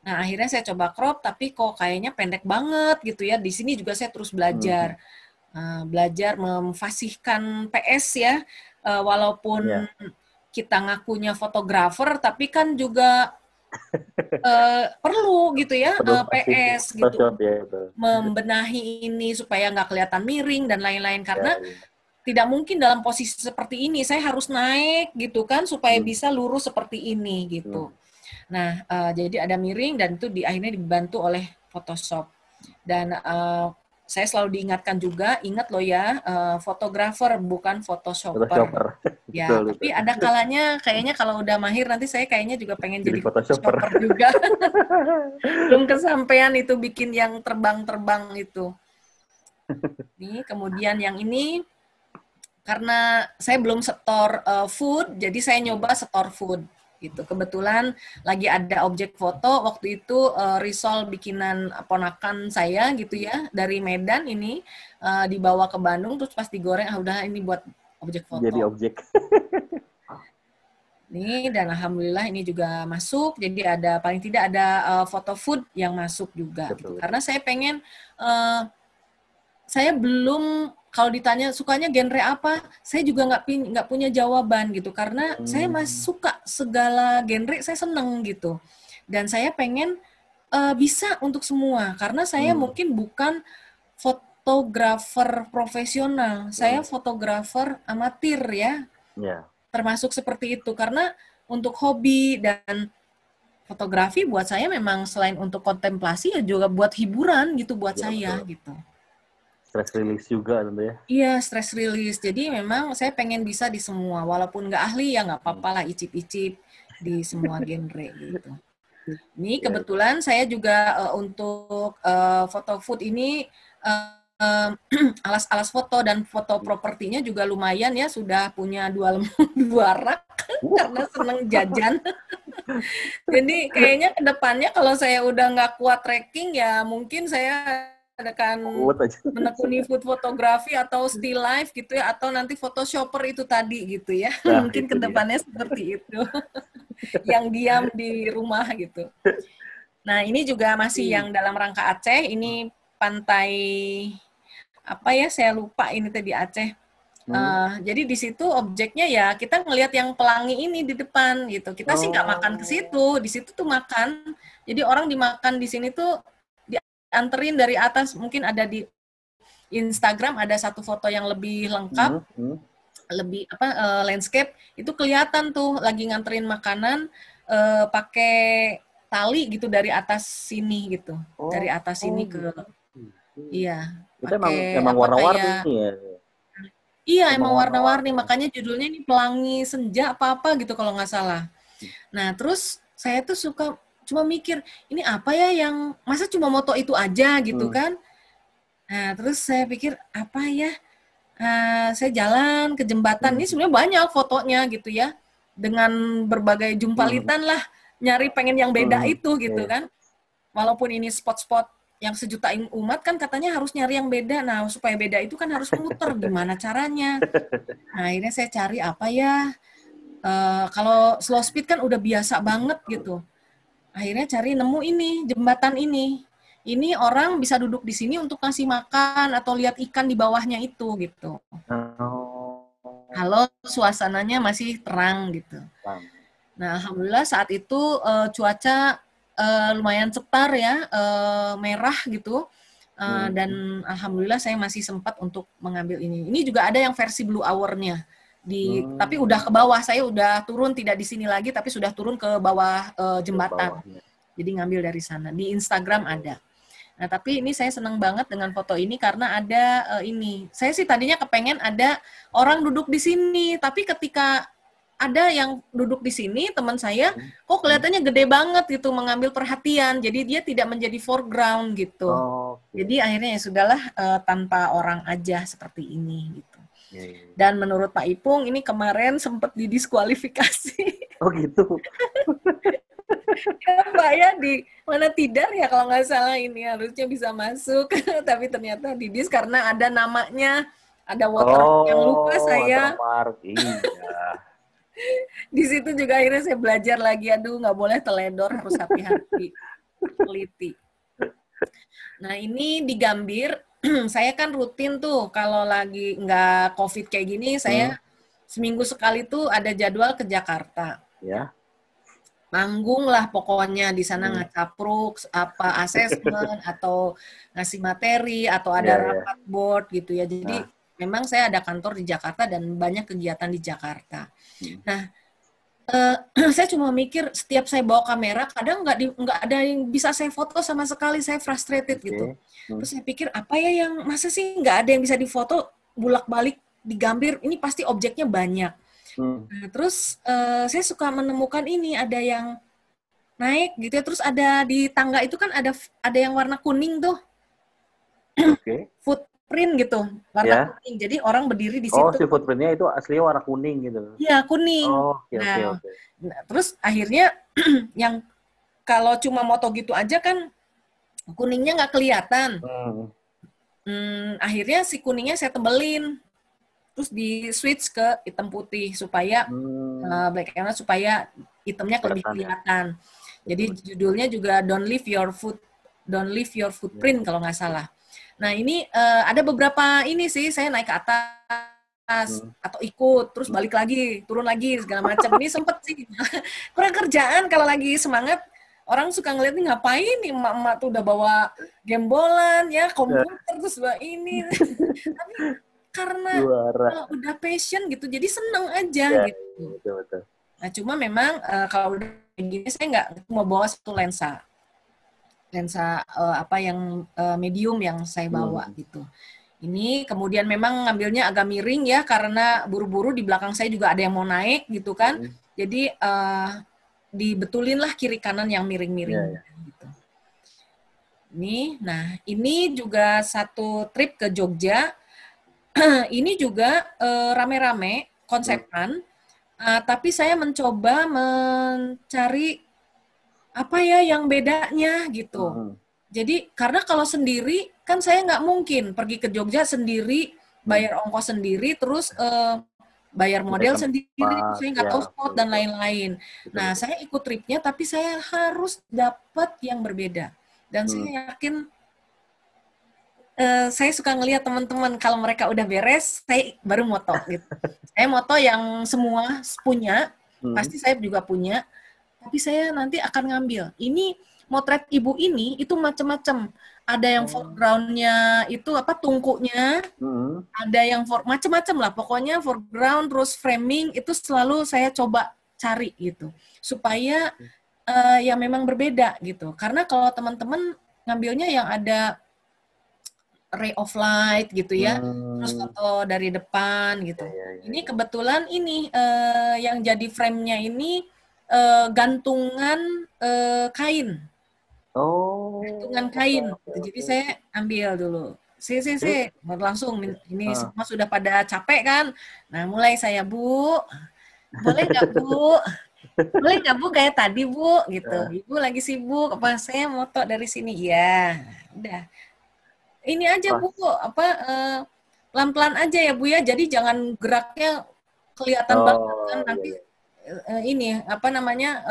Nah akhirnya saya coba crop tapi kok kayaknya pendek banget gitu ya. Di sini juga saya terus belajar. Belajar memfasihkan PS ya. Walaupun kita ngakunya fotografer tapi kan juga perlu gitu ya PS gitu, membenahi ini supaya nggak kelihatan miring dan lain-lain, karena tidak mungkin dalam posisi seperti ini saya harus naik gitu kan supaya bisa lurus seperti ini gitu. Nah, jadi ada miring dan itu akhirnya dibantu oleh Photoshop. Dan saya selalu diingatkan juga, ingat loh ya, fotografer bukan Photoshopper. Ya, betul, tapi ada kalanya kayaknya kalau udah mahir nanti saya kayaknya juga pengen jadi Photoshopper juga. Belum kesampaian itu bikin yang terbang-terbang itu. Nih, kemudian yang ini karena saya belum setor food, jadi saya nyoba setor food gitu. Kebetulan lagi ada objek foto waktu itu risol bikinan ponakan saya gitu ya dari Medan ini dibawa ke Bandung terus pas digoreng udah ini buat objek foto. Jadi objek. Nih dan alhamdulillah ini juga masuk. Jadi ada paling tidak ada foto food yang masuk juga gitu. Karena saya pengen saya belum kalau ditanya sukanya genre apa, saya juga nggak punya jawaban gitu karena saya masih suka segala genre, saya seneng gitu dan saya pengen bisa untuk semua karena saya mungkin bukan fotografer profesional, saya fotografer amatir ya, termasuk seperti itu karena untuk hobi dan fotografi buat saya memang selain untuk kontemplasi ya juga buat hiburan gitu buat saya gitu. Stress release juga tentu ya. Iya, stress release. Jadi memang saya pengen bisa di semua. Walaupun nggak ahli ya nggak apa-apa lah icip-icip di semua genre gitu. Ini kebetulan saya juga untuk foto food ini alas-alas foto dan foto propertinya juga lumayan ya. Sudah punya 2 rak karena seneng jajan. Jadi kayaknya kedepannya kalau saya udah nggak kuat trekking ya mungkin saya akan menekuni food fotografi atau still life gitu ya atau nanti photoshopper itu tadi gitu ya. Nah, mungkin kedepannya seperti itu. Yang diam di rumah gitu. Nah, ini juga masih yang dalam rangka Aceh, ini pantai apa ya saya lupa ini tadi Aceh. Jadi di situ objeknya ya kita ngelihat yang pelangi ini di depan gitu. Kita sih nggak makan ke situ, di situ tuh makan. Jadi orang dimakan di sini tuh anterin dari atas, mungkin ada di Instagram ada satu foto yang lebih lengkap, lebih landscape itu kelihatan tuh lagi nganterin makanan pakai tali gitu dari atas sini gitu, dari atas sini ke iya. Itu emang warna-warni ya. Iya emang warna-warni, makanya judulnya ini Pelangi Senja apa gitu kalau nggak salah. Nah terus saya tuh suka cuma mikir, ini apa ya yang, masa cuma moto itu aja gitu kan. Nah, terus saya pikir, apa ya, saya jalan ke jembatan, ini sebenarnya banyak fotonya gitu ya, dengan berbagai jumpalitan lah, nyari pengen yang beda itu gitu kan. Walaupun ini spot-spot yang sejuta umat kan katanya harus nyari yang beda, nah supaya beda itu kan harus muter, gimana caranya. Nah, akhirnya saya cari apa ya, kalau slow speed kan udah biasa banget gitu. Akhirnya cari nemu ini, jembatan ini. Ini orang bisa duduk di sini untuk ngasih makan atau lihat ikan di bawahnya itu gitu. Kalau suasananya masih terang gitu. Nah, alhamdulillah saat itu cuaca lumayan cetar ya, merah gitu. Dan alhamdulillah saya masih sempat untuk mengambil ini. Ini juga ada yang versi blue hour-nya. Tapi udah ke bawah, saya udah turun tidak di sini lagi tapi sudah turun ke bawah jembatan. Jadi ngambil dari sana. Di Instagram ada. Nah, tapi ini saya senang banget dengan foto ini karena ada ini. Saya sih tadinya kepengen ada orang duduk di sini, tapi ketika ada yang duduk di sini, teman saya, kok kelihatannya gede banget gitu, mengambil perhatian. Jadi dia tidak menjadi foreground gitu. Jadi akhirnya ya sudahlah tanpa orang aja seperti ini gitu. Dan menurut Pak Ipung, ini kemarin sempat didiskualifikasi. Oh gitu. Ya Pak ya, di mana Tidar ya kalau nggak salah ini harusnya bisa masuk. Tapi ternyata didis karena ada namanya, ada watermark yang lupa saya. Watermark, iya. Di situ juga akhirnya saya belajar lagi, aduh nggak boleh teledor, harus hati-hati, teliti. Nah ini di Gambir, saya kan rutin tuh kalau lagi nggak COVID kayak gini, saya seminggu sekali tuh ada jadwal ke Jakarta. Ya. Manggung lah pokoknya di sana ngacapruk, apa asesmen atau ngasih materi atau ada rapat board gitu ya. Jadi memang saya ada kantor di Jakarta dan banyak kegiatan di Jakarta. Nah Saya cuma mikir setiap saya bawa kamera, kadang nggak ada yang bisa saya foto sama sekali, saya frustrated gitu. Terus saya pikir apa ya yang masa sih nggak ada yang bisa difoto bolak-balik digambir, ini pasti objeknya banyak. Nah, terus saya suka menemukan ini ada yang naik gitu ya, terus ada di tangga itu kan ada yang warna kuning tuh, footprint gitu, warna kuning. Jadi orang berdiri di situ. Oh, si footprintnya itu aslinya warna kuning gitu. Iya, kuning. Oh, Nah, terus akhirnya yang kalau cuma moto gitu aja kan kuningnya nggak kelihatan. Akhirnya si kuningnya saya tebelin, terus di switch ke hitam putih supaya black and white supaya hitamnya lebih kelihatan. Jadi judulnya juga Don't Leave Your Footprint kalau nggak salah. Nah ini ada beberapa ini sih, saya naik ke atas atau ikut, terus balik lagi, turun lagi, segala macam. Ini sempet sih kurang kerjaan kalau lagi semangat. Orang suka ngeliat nih ngapain nih emak-emak tuh udah bawa gembolan ya, komputer terus bawa ini. Tapi karena udah passion gitu, jadi seneng aja gitu. Betul. Nah cuma memang kalau udah gini saya nggak mau bawa satu lensa apa yang medium yang saya bawa gitu. Ini kemudian memang ngambilnya agak miring ya karena buru-buru, di belakang saya juga ada yang mau naik gitu kan. Jadi dibetulin lah kiri kanan yang miring-miring. Gitu. Nah ini juga satu trip ke Jogja. Ini juga rame-rame konsepan, tapi saya mencoba mencari apa ya yang bedanya gitu. Jadi karena kalau sendiri kan saya nggak mungkin pergi ke Jogja sendiri, bayar ongkos sendiri, terus bayar model sendiri, saya nggak tahu spot dan lain-lain. Nah saya ikut tripnya, tapi saya harus dapat yang berbeda. Dan saya yakin saya suka ngelihat teman-teman kalau mereka udah beres, saya baru moto gitu. Saya moto yang semua punya, pasti saya juga punya, tapi saya nanti akan ngambil. Ini motret ibu ini itu macam-macam. Ada yang foreground-nya itu apa tungkunya, ada yang macam-macam lah. Pokoknya foreground terus framing itu selalu saya coba cari gitu, supaya ya memang berbeda gitu. Karena kalau teman-teman ngambilnya yang ada ray of light gitu ya, terus foto dari depan gitu. Ini kebetulan ini yang jadi frame-nya ini gantungan kain. Gantungan kain. Jadi saya ambil dulu. Saya langsung ini semua sudah pada capek kan. Nah mulai saya, Bu, boleh nggak Bu? Boleh nggak Bu kayak tadi Bu gitu. Ibu lagi sibuk apa saya moto dari sini ya. Udah. Ini aja Bu, apa pelan-pelan aja ya Bu ya. Jadi jangan geraknya kelihatan banget kan nanti ini apa namanya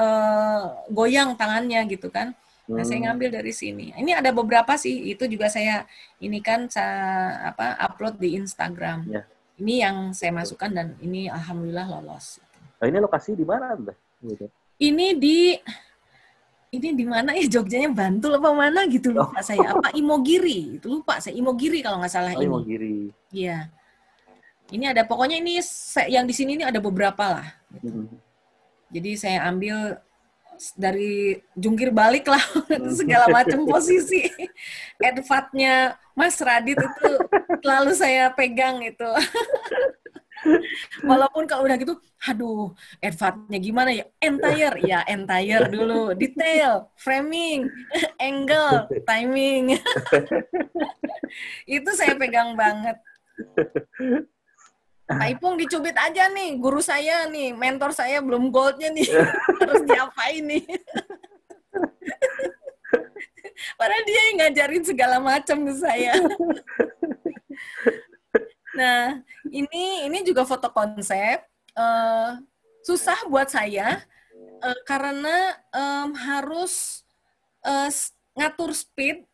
goyang tangannya gitu kan. Nah saya ngambil dari sini. Ini ada beberapa sih, itu juga saya ini kan upload di Instagram. Ini yang saya masukkan dan ini alhamdulillah lolos. Nah, ini lokasi di mana Mbak? Ini di mana ya, Jogjanya Bantul apa mana gitu lupa saya. Apa Imogiri? Itu lupa saya, Imogiri kalau nggak salah ini. Imogiri. Iya. Ini ada pokoknya ini yang di sini ini ada beberapa lah. Gitu. Jadi saya ambil dari jungkir balik lah segala macam posisi. Advatnya Mas Radit itu selalu saya pegang itu. Walaupun kalau udah gitu, aduh, advatnya gimana ya? Entire dulu, detail, framing, angle, timing. Itu saya pegang banget. Pak Ipung dicubit aja nih, guru saya nih, mentor saya belum goldnya nih, harus diapain nih. Padahal dia yang ngajarin segala macam ke saya. Nah, ini juga foto konsep. Susah buat saya, karena harus ngatur speed,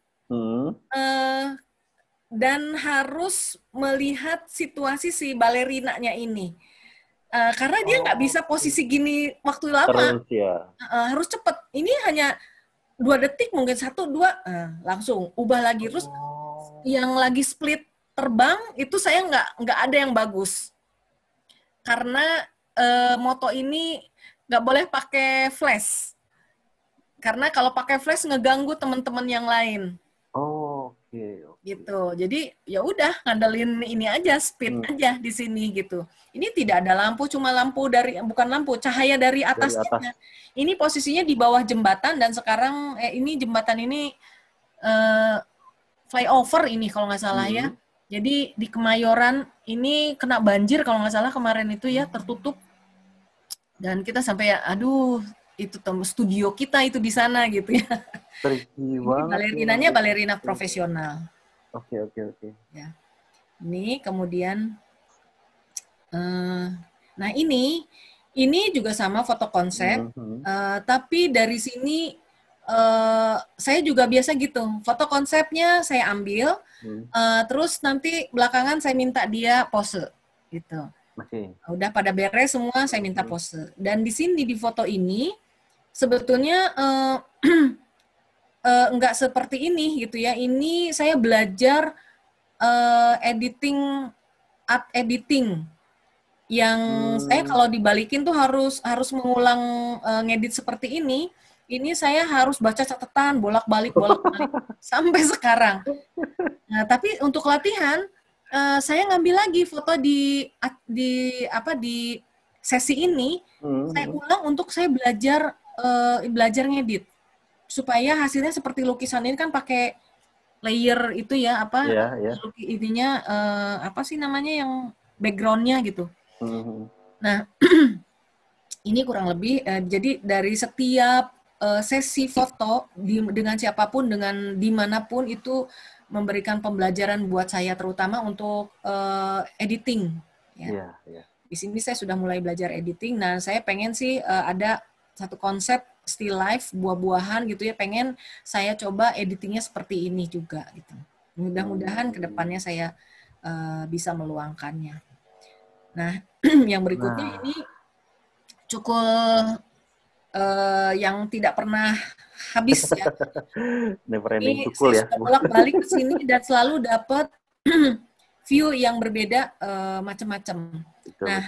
dan harus melihat situasi si balerinanya ini. Karena dia nggak bisa posisi gini waktu lama. Terus, ya. Harus cepat. Ini hanya 2 detik, mungkin 1, 2, langsung ubah lagi. Terus yang lagi split terbang, itu saya nggak ada yang bagus. Karena moto ini nggak boleh pakai flash. Karena kalau pakai flash ngeganggu teman-teman yang lain. Oh, oke. Gitu. Jadi ya udah ngandelin ini aja, speed aja di sini gitu. Ini tidak ada lampu, cuma lampu dari bukan lampu, cahaya dari atasnya. Dari atas. Ini posisinya di bawah jembatan dan sekarang ini jembatan ini flyover ini kalau nggak salah ya. Jadi di Kemayoran ini kena banjir kalau nggak salah kemarin itu ya, tertutup. Dan kita sampai ya, aduh, itu studio kita itu di sana gitu ya. Tricky banget. Balerinanya balerina profesional. Oke. Ya. Ini kemudian, nah ini juga sama foto konsep, tapi dari sini saya juga biasa gitu, foto konsepnya saya ambil, terus nanti belakangan saya minta dia pose gitu. Udah pada beres semua, saya minta pose. Dan di sini di foto ini sebetulnya nggak seperti ini gitu ya. Ini saya belajar art editing yang saya kalau dibalikin tuh harus mengulang ngedit seperti ini. Ini saya harus baca catatan bolak-balik sampai sekarang. Nah, tapi untuk latihan saya ngambil lagi foto di sesi ini, saya ulang untuk saya belajar ngedit supaya hasilnya seperti lukisan ini kan pakai layer itu ya ininya apa sih namanya yang backgroundnya gitu. Nah ini kurang lebih jadi dari setiap sesi foto dengan siapapun dengan dimanapun itu memberikan pembelajaran buat saya terutama untuk editing. Ya. Di sini saya sudah mulai belajar editing. Nah saya pengen sih ada satu konsep still life buah-buahan gitu ya, pengen saya coba editingnya seperti ini juga gitu. Mudah-mudahan kedepannya saya bisa meluangkannya. Nah yang berikutnya ini cukup yang tidak pernah habis ya. Never ending ini cukul ya. Saya bolak-balik ke sini dan selalu dapat view yang berbeda macam-macam. Nah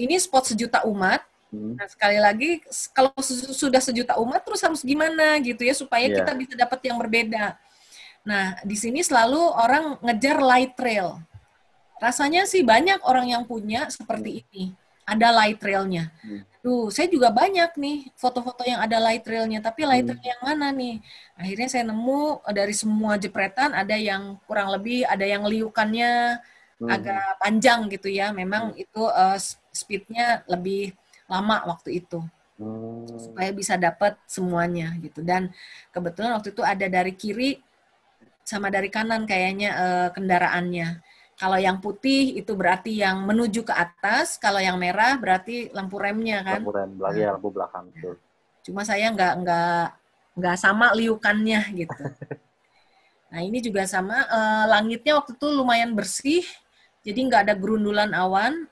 ini spot sejuta umat. Nah, sekali lagi, kalau sudah sejuta umat, terus harus gimana gitu ya, supaya kita bisa dapat yang berbeda. Nah, di sini selalu orang ngejar light trail. Rasanya sih banyak orang yang punya seperti ini. Ada light trailnya. Tuh, saya juga banyak nih foto-foto yang ada light trailnya, tapi light trail yang mana nih? Akhirnya saya nemu dari semua jepretan, ada yang kurang lebih, ada yang liukannya agak panjang gitu ya. Memang itu speednya lebih lama waktu itu supaya bisa dapat semuanya gitu. Dan kebetulan waktu itu ada dari kiri sama dari kanan kayaknya kendaraannya. Kalau yang putih itu berarti yang menuju ke atas, kalau yang merah berarti lampu remnya kan. Lampu rem belakang, ya, lampu belakang. Betul. Cuma saya nggak sama liukannya gitu. Nah ini juga sama, langitnya waktu itu lumayan bersih, jadi nggak ada gerundulan awan.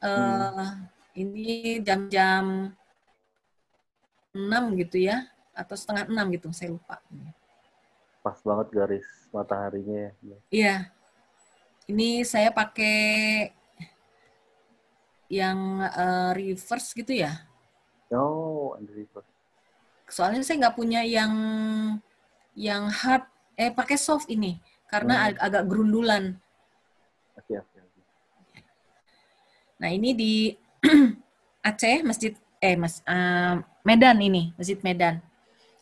Ini jam-jam 6 gitu ya, atau setengah 6 gitu, saya lupa. Pas banget garis mataharinya. Iya. Ini saya pakai yang reverse gitu ya. Oh, reverse. Soalnya saya nggak punya yang hard, pakai soft ini, karena agak gerundulan. Oke. Nah ini di Aceh, Medan ini, Masjid Medan.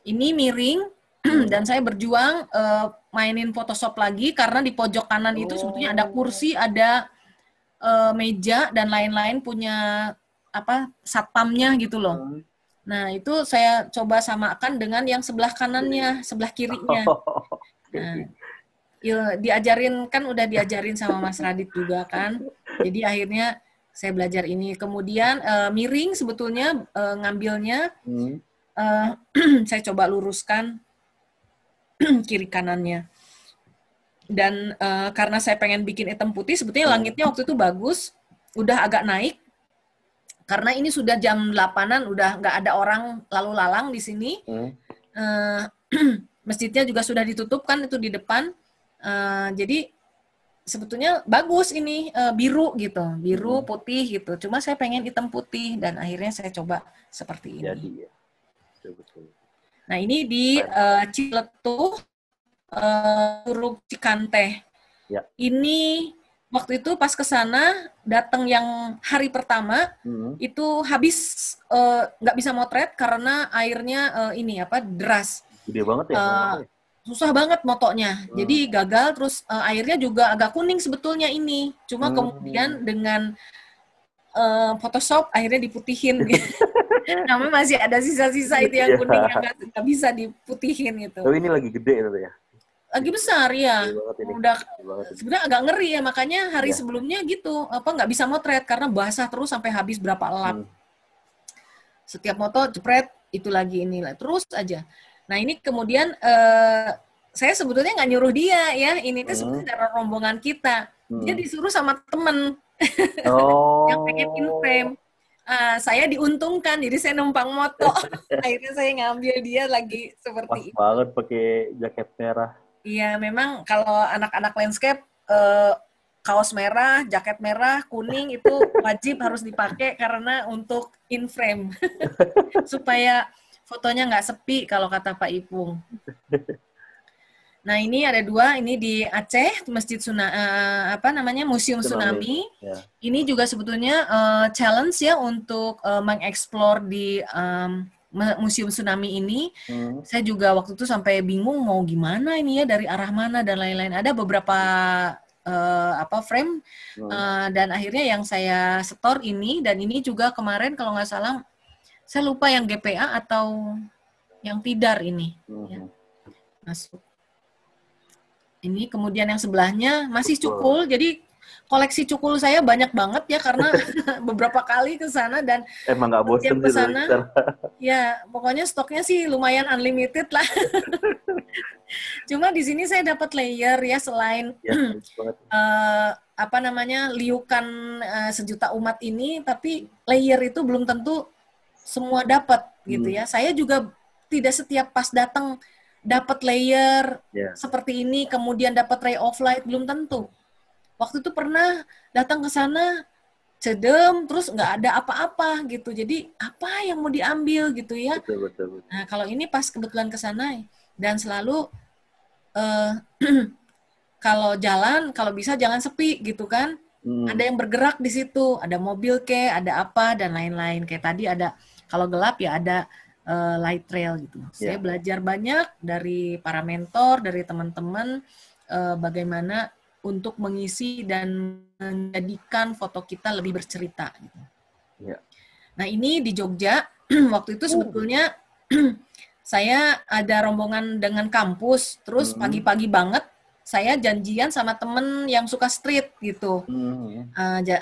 Ini miring, dan saya berjuang mainin Photoshop lagi, karena di pojok kanan itu sebetulnya ada kursi, ada meja, dan lain-lain punya satpamnya gitu loh. Nah itu saya coba samakan dengan yang sebelah kanannya, sebelah kirinya. Nah, udah diajarin sama Mas Radit juga kan. Jadi akhirnya saya belajar ini. Kemudian miring sebetulnya ngambilnya, saya coba luruskan kiri kanannya. Dan karena saya pengen bikin hitam putih, sebetulnya langitnya waktu itu bagus, udah agak naik. Karena ini sudah jam 8-an, udah nggak ada orang lalu lalang di sini. Masjidnya juga sudah ditutup kan itu di depan. Jadi sebetulnya bagus ini biru gitu, biru putih gitu. Cuma saya pengen hitam putih dan akhirnya saya coba seperti ini. Jadi ya. Betul. Nah ini di Ciletuh, Curug Cikanteh. Ya. Ini waktu itu pas ke sana datang yang hari pertama itu habis nggak bisa motret karena airnya ini apa deras. Gede banget ya. Susah banget motonya, jadi gagal. Terus airnya juga agak kuning sebetulnya ini, cuma kemudian dengan Photoshop akhirnya diputihin. Gitu. Namun masih ada sisa-sisa itu yang kuning yang nggak bisa diputihin gitu. Tapi ini lagi gede itu ya? Lagi besar ya, udah sebenarnya agak ngeri ya, makanya hari sebelumnya gitu nggak bisa motret karena basah terus sampai habis berapa lap. Setiap moto jepret itu lagi ini terus aja. Nah ini kemudian saya sebetulnya nggak nyuruh dia ya, ini tuh sebetulnya dari rombongan kita. Dia disuruh sama temen yang pengen in frame. Saya diuntungkan, jadi saya numpang moto. Akhirnya saya ngambil dia lagi seperti itu. Pas banget pakai jaket merah. Iya, memang kalau anak-anak landscape kaos merah, jaket merah, kuning itu wajib harus dipakai karena untuk in frame supaya fotonya nggak sepi kalau kata Pak Ipung. Nah ini ada dua, ini di Aceh, Masjid Museum Tsunami. Ya. Ini juga sebetulnya challenge ya untuk mengeksplor di Museum Tsunami ini. Saya juga waktu itu sampai bingung mau gimana ini ya, dari arah mana dan lain-lain. Ada beberapa frame dan akhirnya yang saya setor ini, dan ini juga kemarin kalau nggak salah saya lupa yang GPA atau yang tidar ini. Ya. Masuk. Ini kemudian yang sebelahnya masih cukul, jadi koleksi cukul saya banyak banget ya karena beberapa kali ke sana dan emang nggak bosan ke sana. Ya, pokoknya stoknya sih lumayan unlimited lah. Cuma di sini saya dapat layer ya, selain liukan sejuta umat ini, tapi layer itu belum tentu semua dapat gitu ya. Saya juga tidak setiap pas datang dapat layer seperti ini, kemudian dapat ray of light, belum tentu. Waktu itu pernah datang ke sana, cedem, terus nggak ada apa-apa gitu. Jadi apa yang mau diambil gitu ya? Betul. Nah kalau ini pas kebetulan ke sana dan selalu kalau jalan, kalau bisa jangan sepi gitu kan. Ada yang bergerak di situ, ada mobil ada apa dan lain-lain. Kayak tadi ada, kalau gelap ya ada light trail gitu. Saya belajar banyak dari para mentor, dari teman-teman bagaimana untuk mengisi dan menjadikan foto kita lebih bercerita. Gitu. Nah ini di Jogja waktu itu sebetulnya saya ada rombongan dengan kampus, terus pagi-pagi banget saya janjian sama temen yang suka street gitu,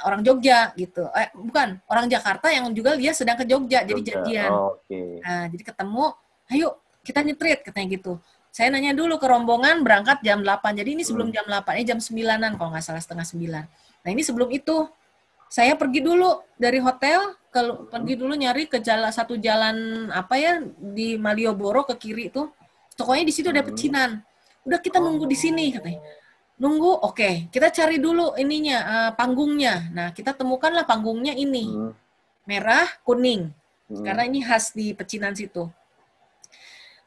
orang Jogja gitu, bukan orang Jakarta yang juga dia sedang ke Jogja, jadi janjian. Jadi ketemu, ayo kita nyetrit katanya gitu. Saya nanya dulu ke rombongan, berangkat jam 8, jadi ini sebelum jam 8, jam 9-an kalau nggak salah, setengah 9. Nah ini sebelum itu saya pergi dulu dari hotel, pergi dulu nyari ke satu jalan apa ya di Malioboro ke kiri itu, pokoknya di situ ada pecinan. Udah kita nunggu di sini katanya. Nunggu, oke. Kita cari dulu ininya, panggungnya. Nah, kita temukanlah panggungnya ini. Merah, kuning. Karena ini khas di pecinan situ.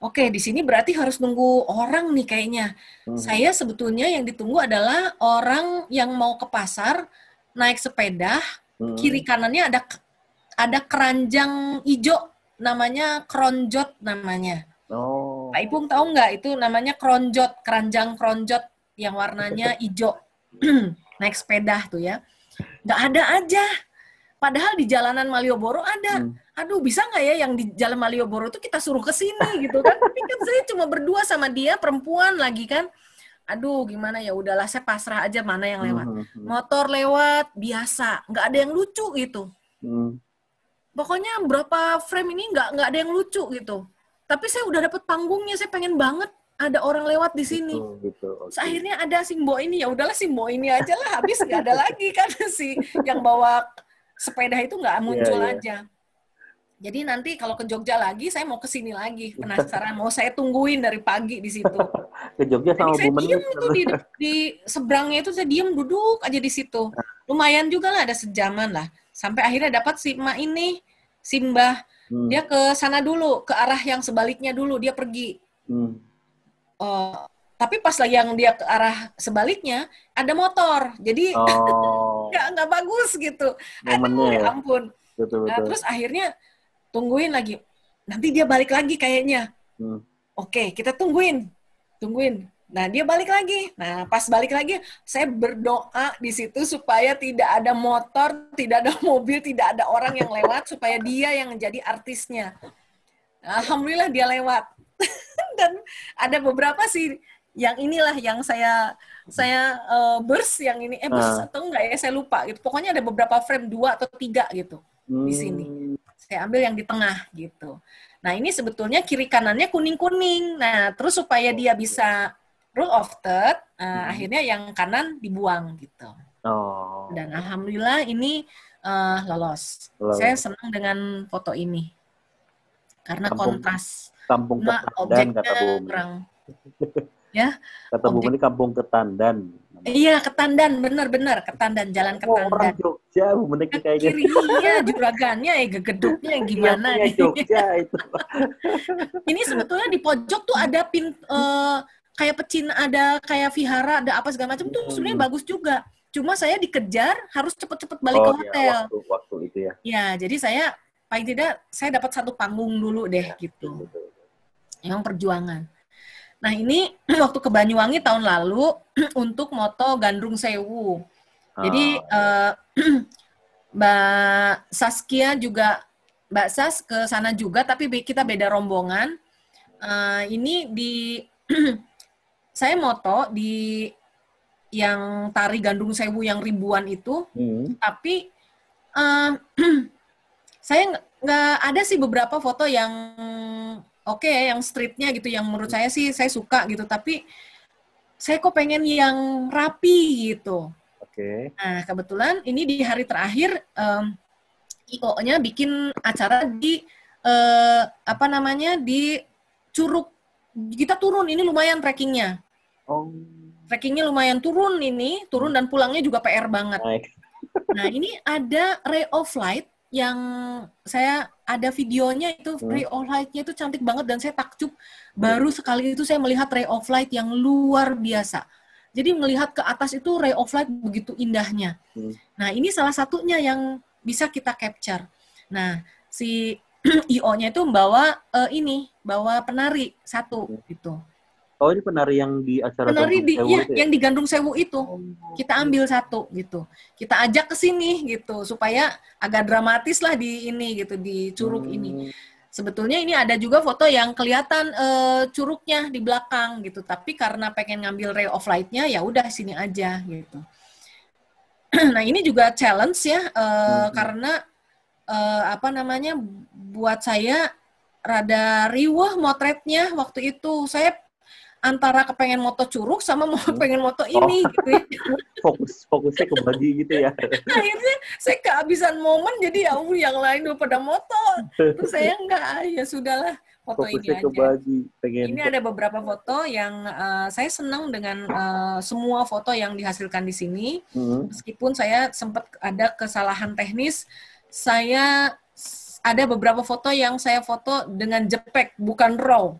Oke, di sini berarti harus nunggu orang nih kayaknya. Saya sebetulnya yang ditunggu adalah orang yang mau ke pasar, naik sepeda, kiri kanannya ada keranjang hijau, namanya kronjot namanya. Pak Ipung tahu nggak itu namanya kronjot, keranjang kronjot yang warnanya hijau. Naik sepeda tuh ya. Nggak ada aja. Padahal di jalanan Malioboro ada. Aduh, bisa nggak ya yang di jalan Malioboro tuh kita suruh ke sini gitu kan. Tapi kan saya cuma berdua sama dia, perempuan lagi kan. Aduh, gimana ya, udahlah saya pasrah aja mana yang lewat. Motor lewat, biasa. Nggak ada yang lucu gitu. Pokoknya berapa frame ini nggak ada yang lucu gitu. Tapi saya udah dapet panggungnya, saya pengen banget ada orang lewat di sini. Okay. Akhirnya ada Simbo ini, ya udahlah Simbo ini aja lah, habis nggak ada lagi kan si yang bawa sepeda itu nggak muncul aja. Jadi nanti kalau ke Jogja lagi, saya mau ke sini lagi. Penasaran, mau saya tungguin dari pagi di situ. Ke Jogja sama Bu Menik. Saya diem itu di seberangnya itu, saya diem duduk aja di situ. Lumayan juga lah, ada sejaman lah. Sampai akhirnya dapat si emak ini, si Mbah. Dia ke sana dulu, ke arah yang sebaliknya dulu, dia pergi. Tapi pas lagi yang dia ke arah sebaliknya, ada motor. Jadi nggak bagus gitu. Aduh, ya ampun. Betul. Nah, terus akhirnya tungguin lagi. Nanti dia balik lagi kayaknya. Oke, kita tungguin. Nah, dia balik lagi. Nah, pas balik lagi, saya berdoa di situ supaya tidak ada motor, tidak ada mobil, tidak ada orang yang lewat, supaya dia yang jadi artisnya. Alhamdulillah dia lewat. Dan ada beberapa sih yang inilah yang saya burst yang ini burst atau enggak ya, saya lupa gitu. Pokoknya ada beberapa frame 2 atau 3 gitu di sini. Saya ambil yang di tengah gitu. Nah, ini sebetulnya kiri kanannya kuning-kuning. Nah, terus supaya dia bisa rule of third, akhirnya yang kanan dibuang gitu. Dan alhamdulillah ini lolos. Saya senang dengan foto ini. Karena kontras. Kampung Ketandan, kata Bu kurang. Ya. Kata Bu Menik kampung Ketandan. Iya, Ketandan, benar-benar Ketandan, Jalan Ketandan. Orang Jogja, Bu Menik kayaknya. Iya, juragannya, gegeduknya gimana? Iya, Jogja itu. Ini sebetulnya di pojok tuh ada kayak pecin, ada kayak vihara, ada apa segala macam tuh sebenarnya bagus juga. Cuma saya dikejar, harus cepet-cepet balik ke hotel. Ya, waktu itu ya. Ya, jadi saya paling tidak saya dapat satu panggung dulu deh gitu. Yang perjuangan. Nah, ini waktu ke Banyuwangi tahun lalu untuk moto Gandrung Sewu. Jadi Mbak Saskia juga, Mbak Sas ke sana juga, tapi kita beda rombongan. Ini saya moto di yang tari Gandrung Sewu yang ribuan itu, tapi saya nggak ada sih beberapa foto yang yang streetnya gitu, yang menurut saya sih saya suka gitu, tapi saya kok pengen yang rapi gitu. Nah, kebetulan ini di hari terakhir IO-nya bikin acara di di Curug. Kita turun, ini lumayan trekkingnya. Trekkingnya lumayan turun dan pulangnya juga PR banget. Nah, ini ada ray of light yang saya ada videonya itu, ray of light-nya itu cantik banget dan saya takjub. Baru sekali itu saya melihat ray of light yang luar biasa. Jadi melihat ke atas itu ray of light begitu indahnya. Nah, ini salah satunya yang bisa kita capture. Nah, si IO-nya itu membawa bawa penari satu gitu. Oh, ini penari yang di acara penari yang di Gandrung Sewu itu. Kita ambil satu gitu. Kita ajak ke sini gitu supaya agak dramatis lah di ini gitu, di curug ini. Sebetulnya ini ada juga foto yang kelihatan curugnya di belakang gitu, tapi karena pengen ngambil ray of light-nya ya udah sini aja gitu. Nah, ini juga challenge ya karena buat saya rada riweh motretnya waktu itu. Saya antara kepengen moto curug sama mau pengen moto ini gitu ya. Fokusnya kebagi gitu ya. Akhirnya saya kehabisan momen, jadi yang lain udah pada moto. Terus saya enggak, ya sudahlah foto fokusnya ini aja. Kebagi, ini ada beberapa foto yang saya senang dengan semua foto yang dihasilkan di sini. Meskipun saya sempat ada kesalahan teknis, saya ada beberapa foto yang saya foto dengan JPEG, bukan RAW.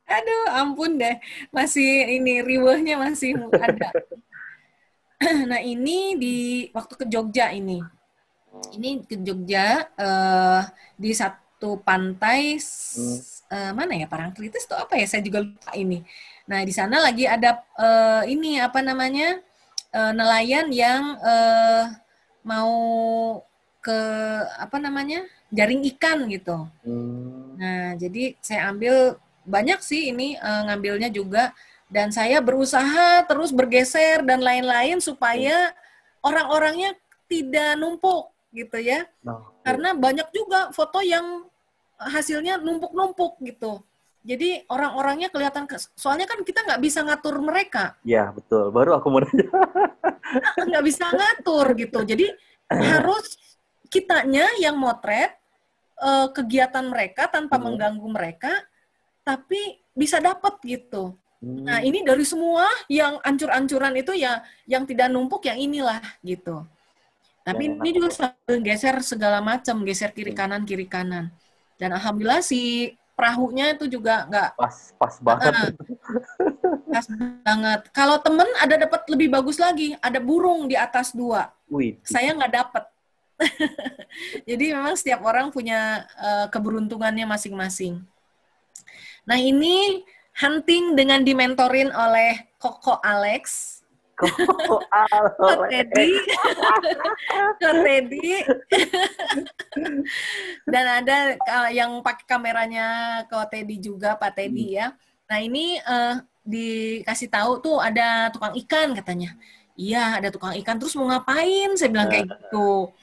Aduh, ampun deh. Masih ini, riwehnya masih ada. Nah, ini di waktu ke Jogja ini. Ini ke Jogja, di satu pantai, mana ya, Parangtritis atau apa ya, saya juga lupa ini. Nah, di sana lagi ada nelayan yang mau ke jaring ikan gitu. Nah, jadi saya ambil banyak sih ini ngambilnya juga, dan saya berusaha terus bergeser dan lain-lain supaya orang-orangnya tidak numpuk gitu ya. Karena banyak juga foto yang hasilnya numpuk-numpuk gitu. Jadi orang-orangnya kelihatan, soalnya kan kita nggak bisa ngatur mereka. Ya, betul. Baru aku mau nanya. Nggak bisa ngatur gitu. Jadi harus kitanya yang motret kegiatan mereka tanpa mengganggu mereka, tapi bisa dapat gitu. Nah, ini dari semua yang ancur-ancuran itu ya, yang tidak numpuk yang inilah gitu. Tapi ini juga sambil geser segala macam, geser kiri kanan. Dan alhamdulillah si perahunya itu juga nggak pas banget. Pas banget. Kalau temen ada dapat lebih bagus lagi, ada burung di atas 2. Saya nggak dapat. Jadi memang setiap orang punya keberuntungannya masing-masing. Nah, ini hunting dengan dimentorin oleh Koko Alex. Ko Teddy. Dan ada yang pakai kameranya Ko Teddy juga, Pak Teddy ya. Nah, ini dikasih tahu tuh ada tukang ikan katanya. Iya, ada tukang ikan. Terus mau ngapain? Saya bilang kayak gitu.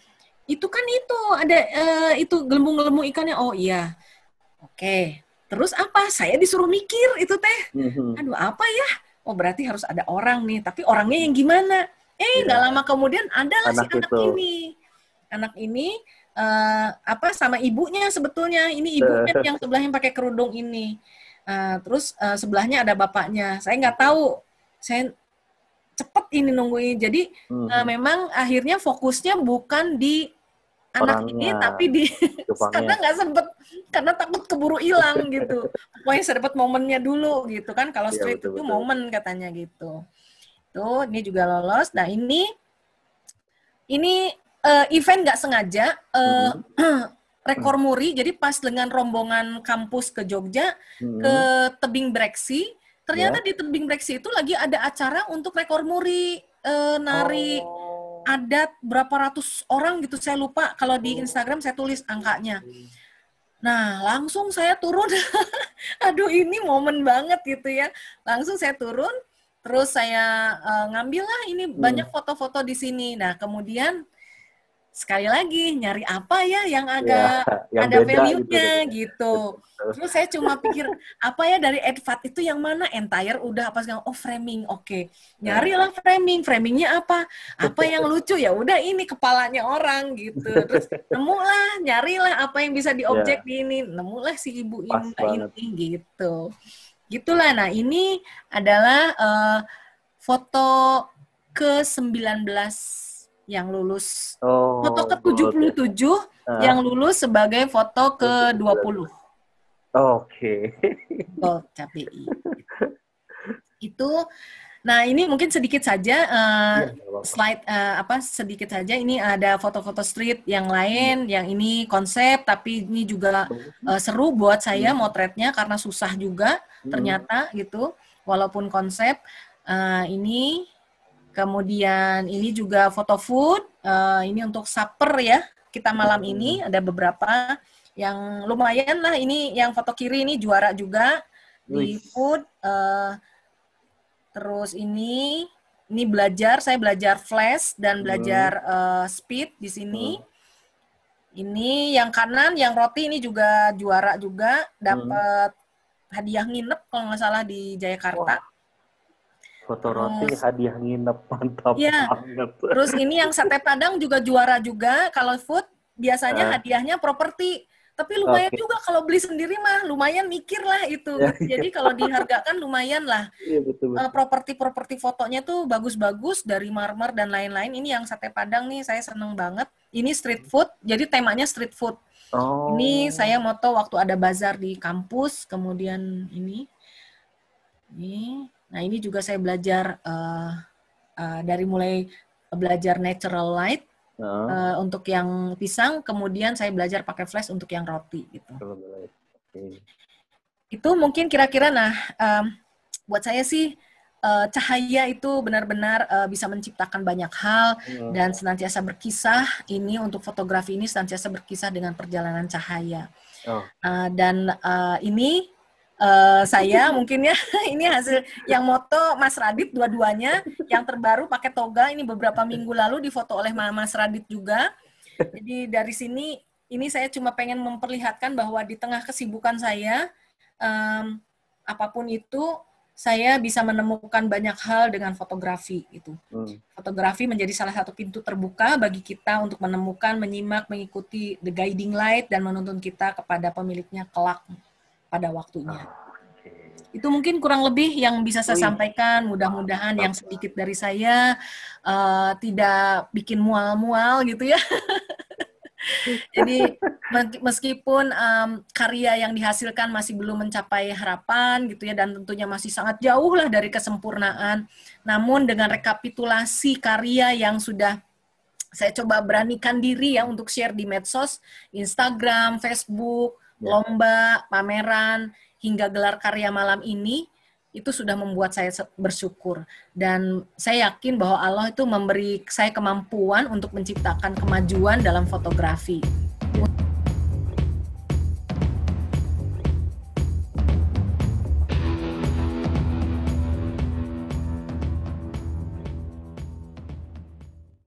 Itu kan itu ada itu gelembung-gelembung ikannya. Oh iya. Oke. Terus apa? Saya disuruh mikir itu teh. Aduh, apa ya? Oh, berarti harus ada orang nih. Tapi orangnya yang gimana? Nggak lama kemudian adalah si anak ini. Anak ini sama ibunya sebetulnya. Ini ibunya yang sebelahnya pakai kerudung ini. Terus sebelahnya ada bapaknya. Saya nggak tahu. Saya cepet ini nungguin. Jadi memang akhirnya fokusnya bukan di anak ini, tapi di karena nggak sempet, karena takut keburu hilang gitu. Pokoknya saya dapat momennya dulu gitu kan. Kalau street itu momen katanya gitu. Tuh, ini juga lolos. Nah, ini event nggak sengaja rekor muri. Jadi pas dengan rombongan kampus ke Jogja ke Tebing Breksi, ternyata di Tebing Breksi itu lagi ada acara untuk rekor muri nari adat berapa ratus orang gitu, saya lupa. Kalau di Instagram saya tulis angkanya. Nah, langsung saya turun. Aduh, ini momen banget gitu ya. Langsung saya turun, terus saya ngambil lah ini banyak foto-foto di sini. Nah, kemudian sekali lagi nyari apa ya yang agak yang ada value-nya gitu. Terus saya cuma pikir apa ya dari advat itu yang mana, entire udah apa sekarang, framing, oke. Nyarilah framingnya apa yang lucu, ya udah ini kepalanya orang gitu. Terus nemulah, nyarilah apa yang bisa diobjek di ini, nemulah si ibu ini gitu. Gitulah. Nah, ini adalah foto ke-19 yang lulus. Foto ke-77 yang lulus sebagai foto ke-20. Oke. KPI. Itu, nah ini mungkin sedikit saja slide sedikit saja. Ini ada foto-foto street yang lain, yang ini konsep, tapi ini juga seru buat saya motretnya karena susah juga ternyata gitu, walaupun konsep. Ini kemudian ini juga foto food, ini untuk supper ya, kita malam ini ada beberapa yang lumayan lah. Ini yang foto kiri ini juara juga di food. Terus ini belajar, saya belajar flash dan belajar speed di sini. Ini yang kanan, yang roti ini juga juara juga, dapat hadiah nginep kalau nggak salah di Jayakarta. Foto roti hadiah nginep, mantap banget. Terus ini yang sate Padang juga juara juga. Kalau food biasanya hadiahnya properti, tapi lumayan juga kalau beli sendiri mah lumayan mikir lah itu. Jadi kalau dihargakan lumayan lah. Properti fotonya tuh bagus-bagus dari marmer dan lain-lain. Ini yang sate Padang nih saya seneng banget. Ini street food, jadi temanya street food. Ini saya moto waktu ada bazar di kampus. Kemudian ini. Nah, ini juga saya belajar dari mulai belajar natural light untuk yang pisang, kemudian saya belajar pakai flash untuk yang roti gitu. Itu mungkin kira-kira. Nah, buat saya sih cahaya itu benar-benar bisa menciptakan banyak hal dan senantiasa berkisah. Ini untuk fotografi ini senantiasa berkisah dengan perjalanan cahaya. Dan ini saya mungkin ya, ini hasil yang moto Mas Radit dua-duanya, yang terbaru pakai toga, ini beberapa minggu lalu difoto oleh Mas Radit juga. Jadi dari sini, ini saya cuma pengen memperlihatkan bahwa di tengah kesibukan saya, apapun itu, saya bisa menemukan banyak hal dengan fotografi itu. Fotografi menjadi salah satu pintu terbuka bagi kita untuk menemukan, menyimak, mengikuti the guiding light dan menuntun kita kepada pemiliknya kelak pada waktunya. Itu mungkin kurang lebih yang bisa saya sampaikan. Mudah-mudahan yang sedikit dari saya tidak bikin mual-mual gitu ya. Jadi meskipun karya yang dihasilkan masih belum mencapai harapan gitu ya, dan tentunya masih sangat jauh lah dari kesempurnaan, namun dengan rekapitulasi karya yang sudah saya coba beranikan diri ya untuk share di medsos, Instagram, Facebook, lomba, pameran, hingga gelar karya malam ini, itu sudah membuat saya bersyukur. Dan saya yakin bahwa Allah itu memberi saya kemampuan untuk menciptakan kemajuan dalam fotografi.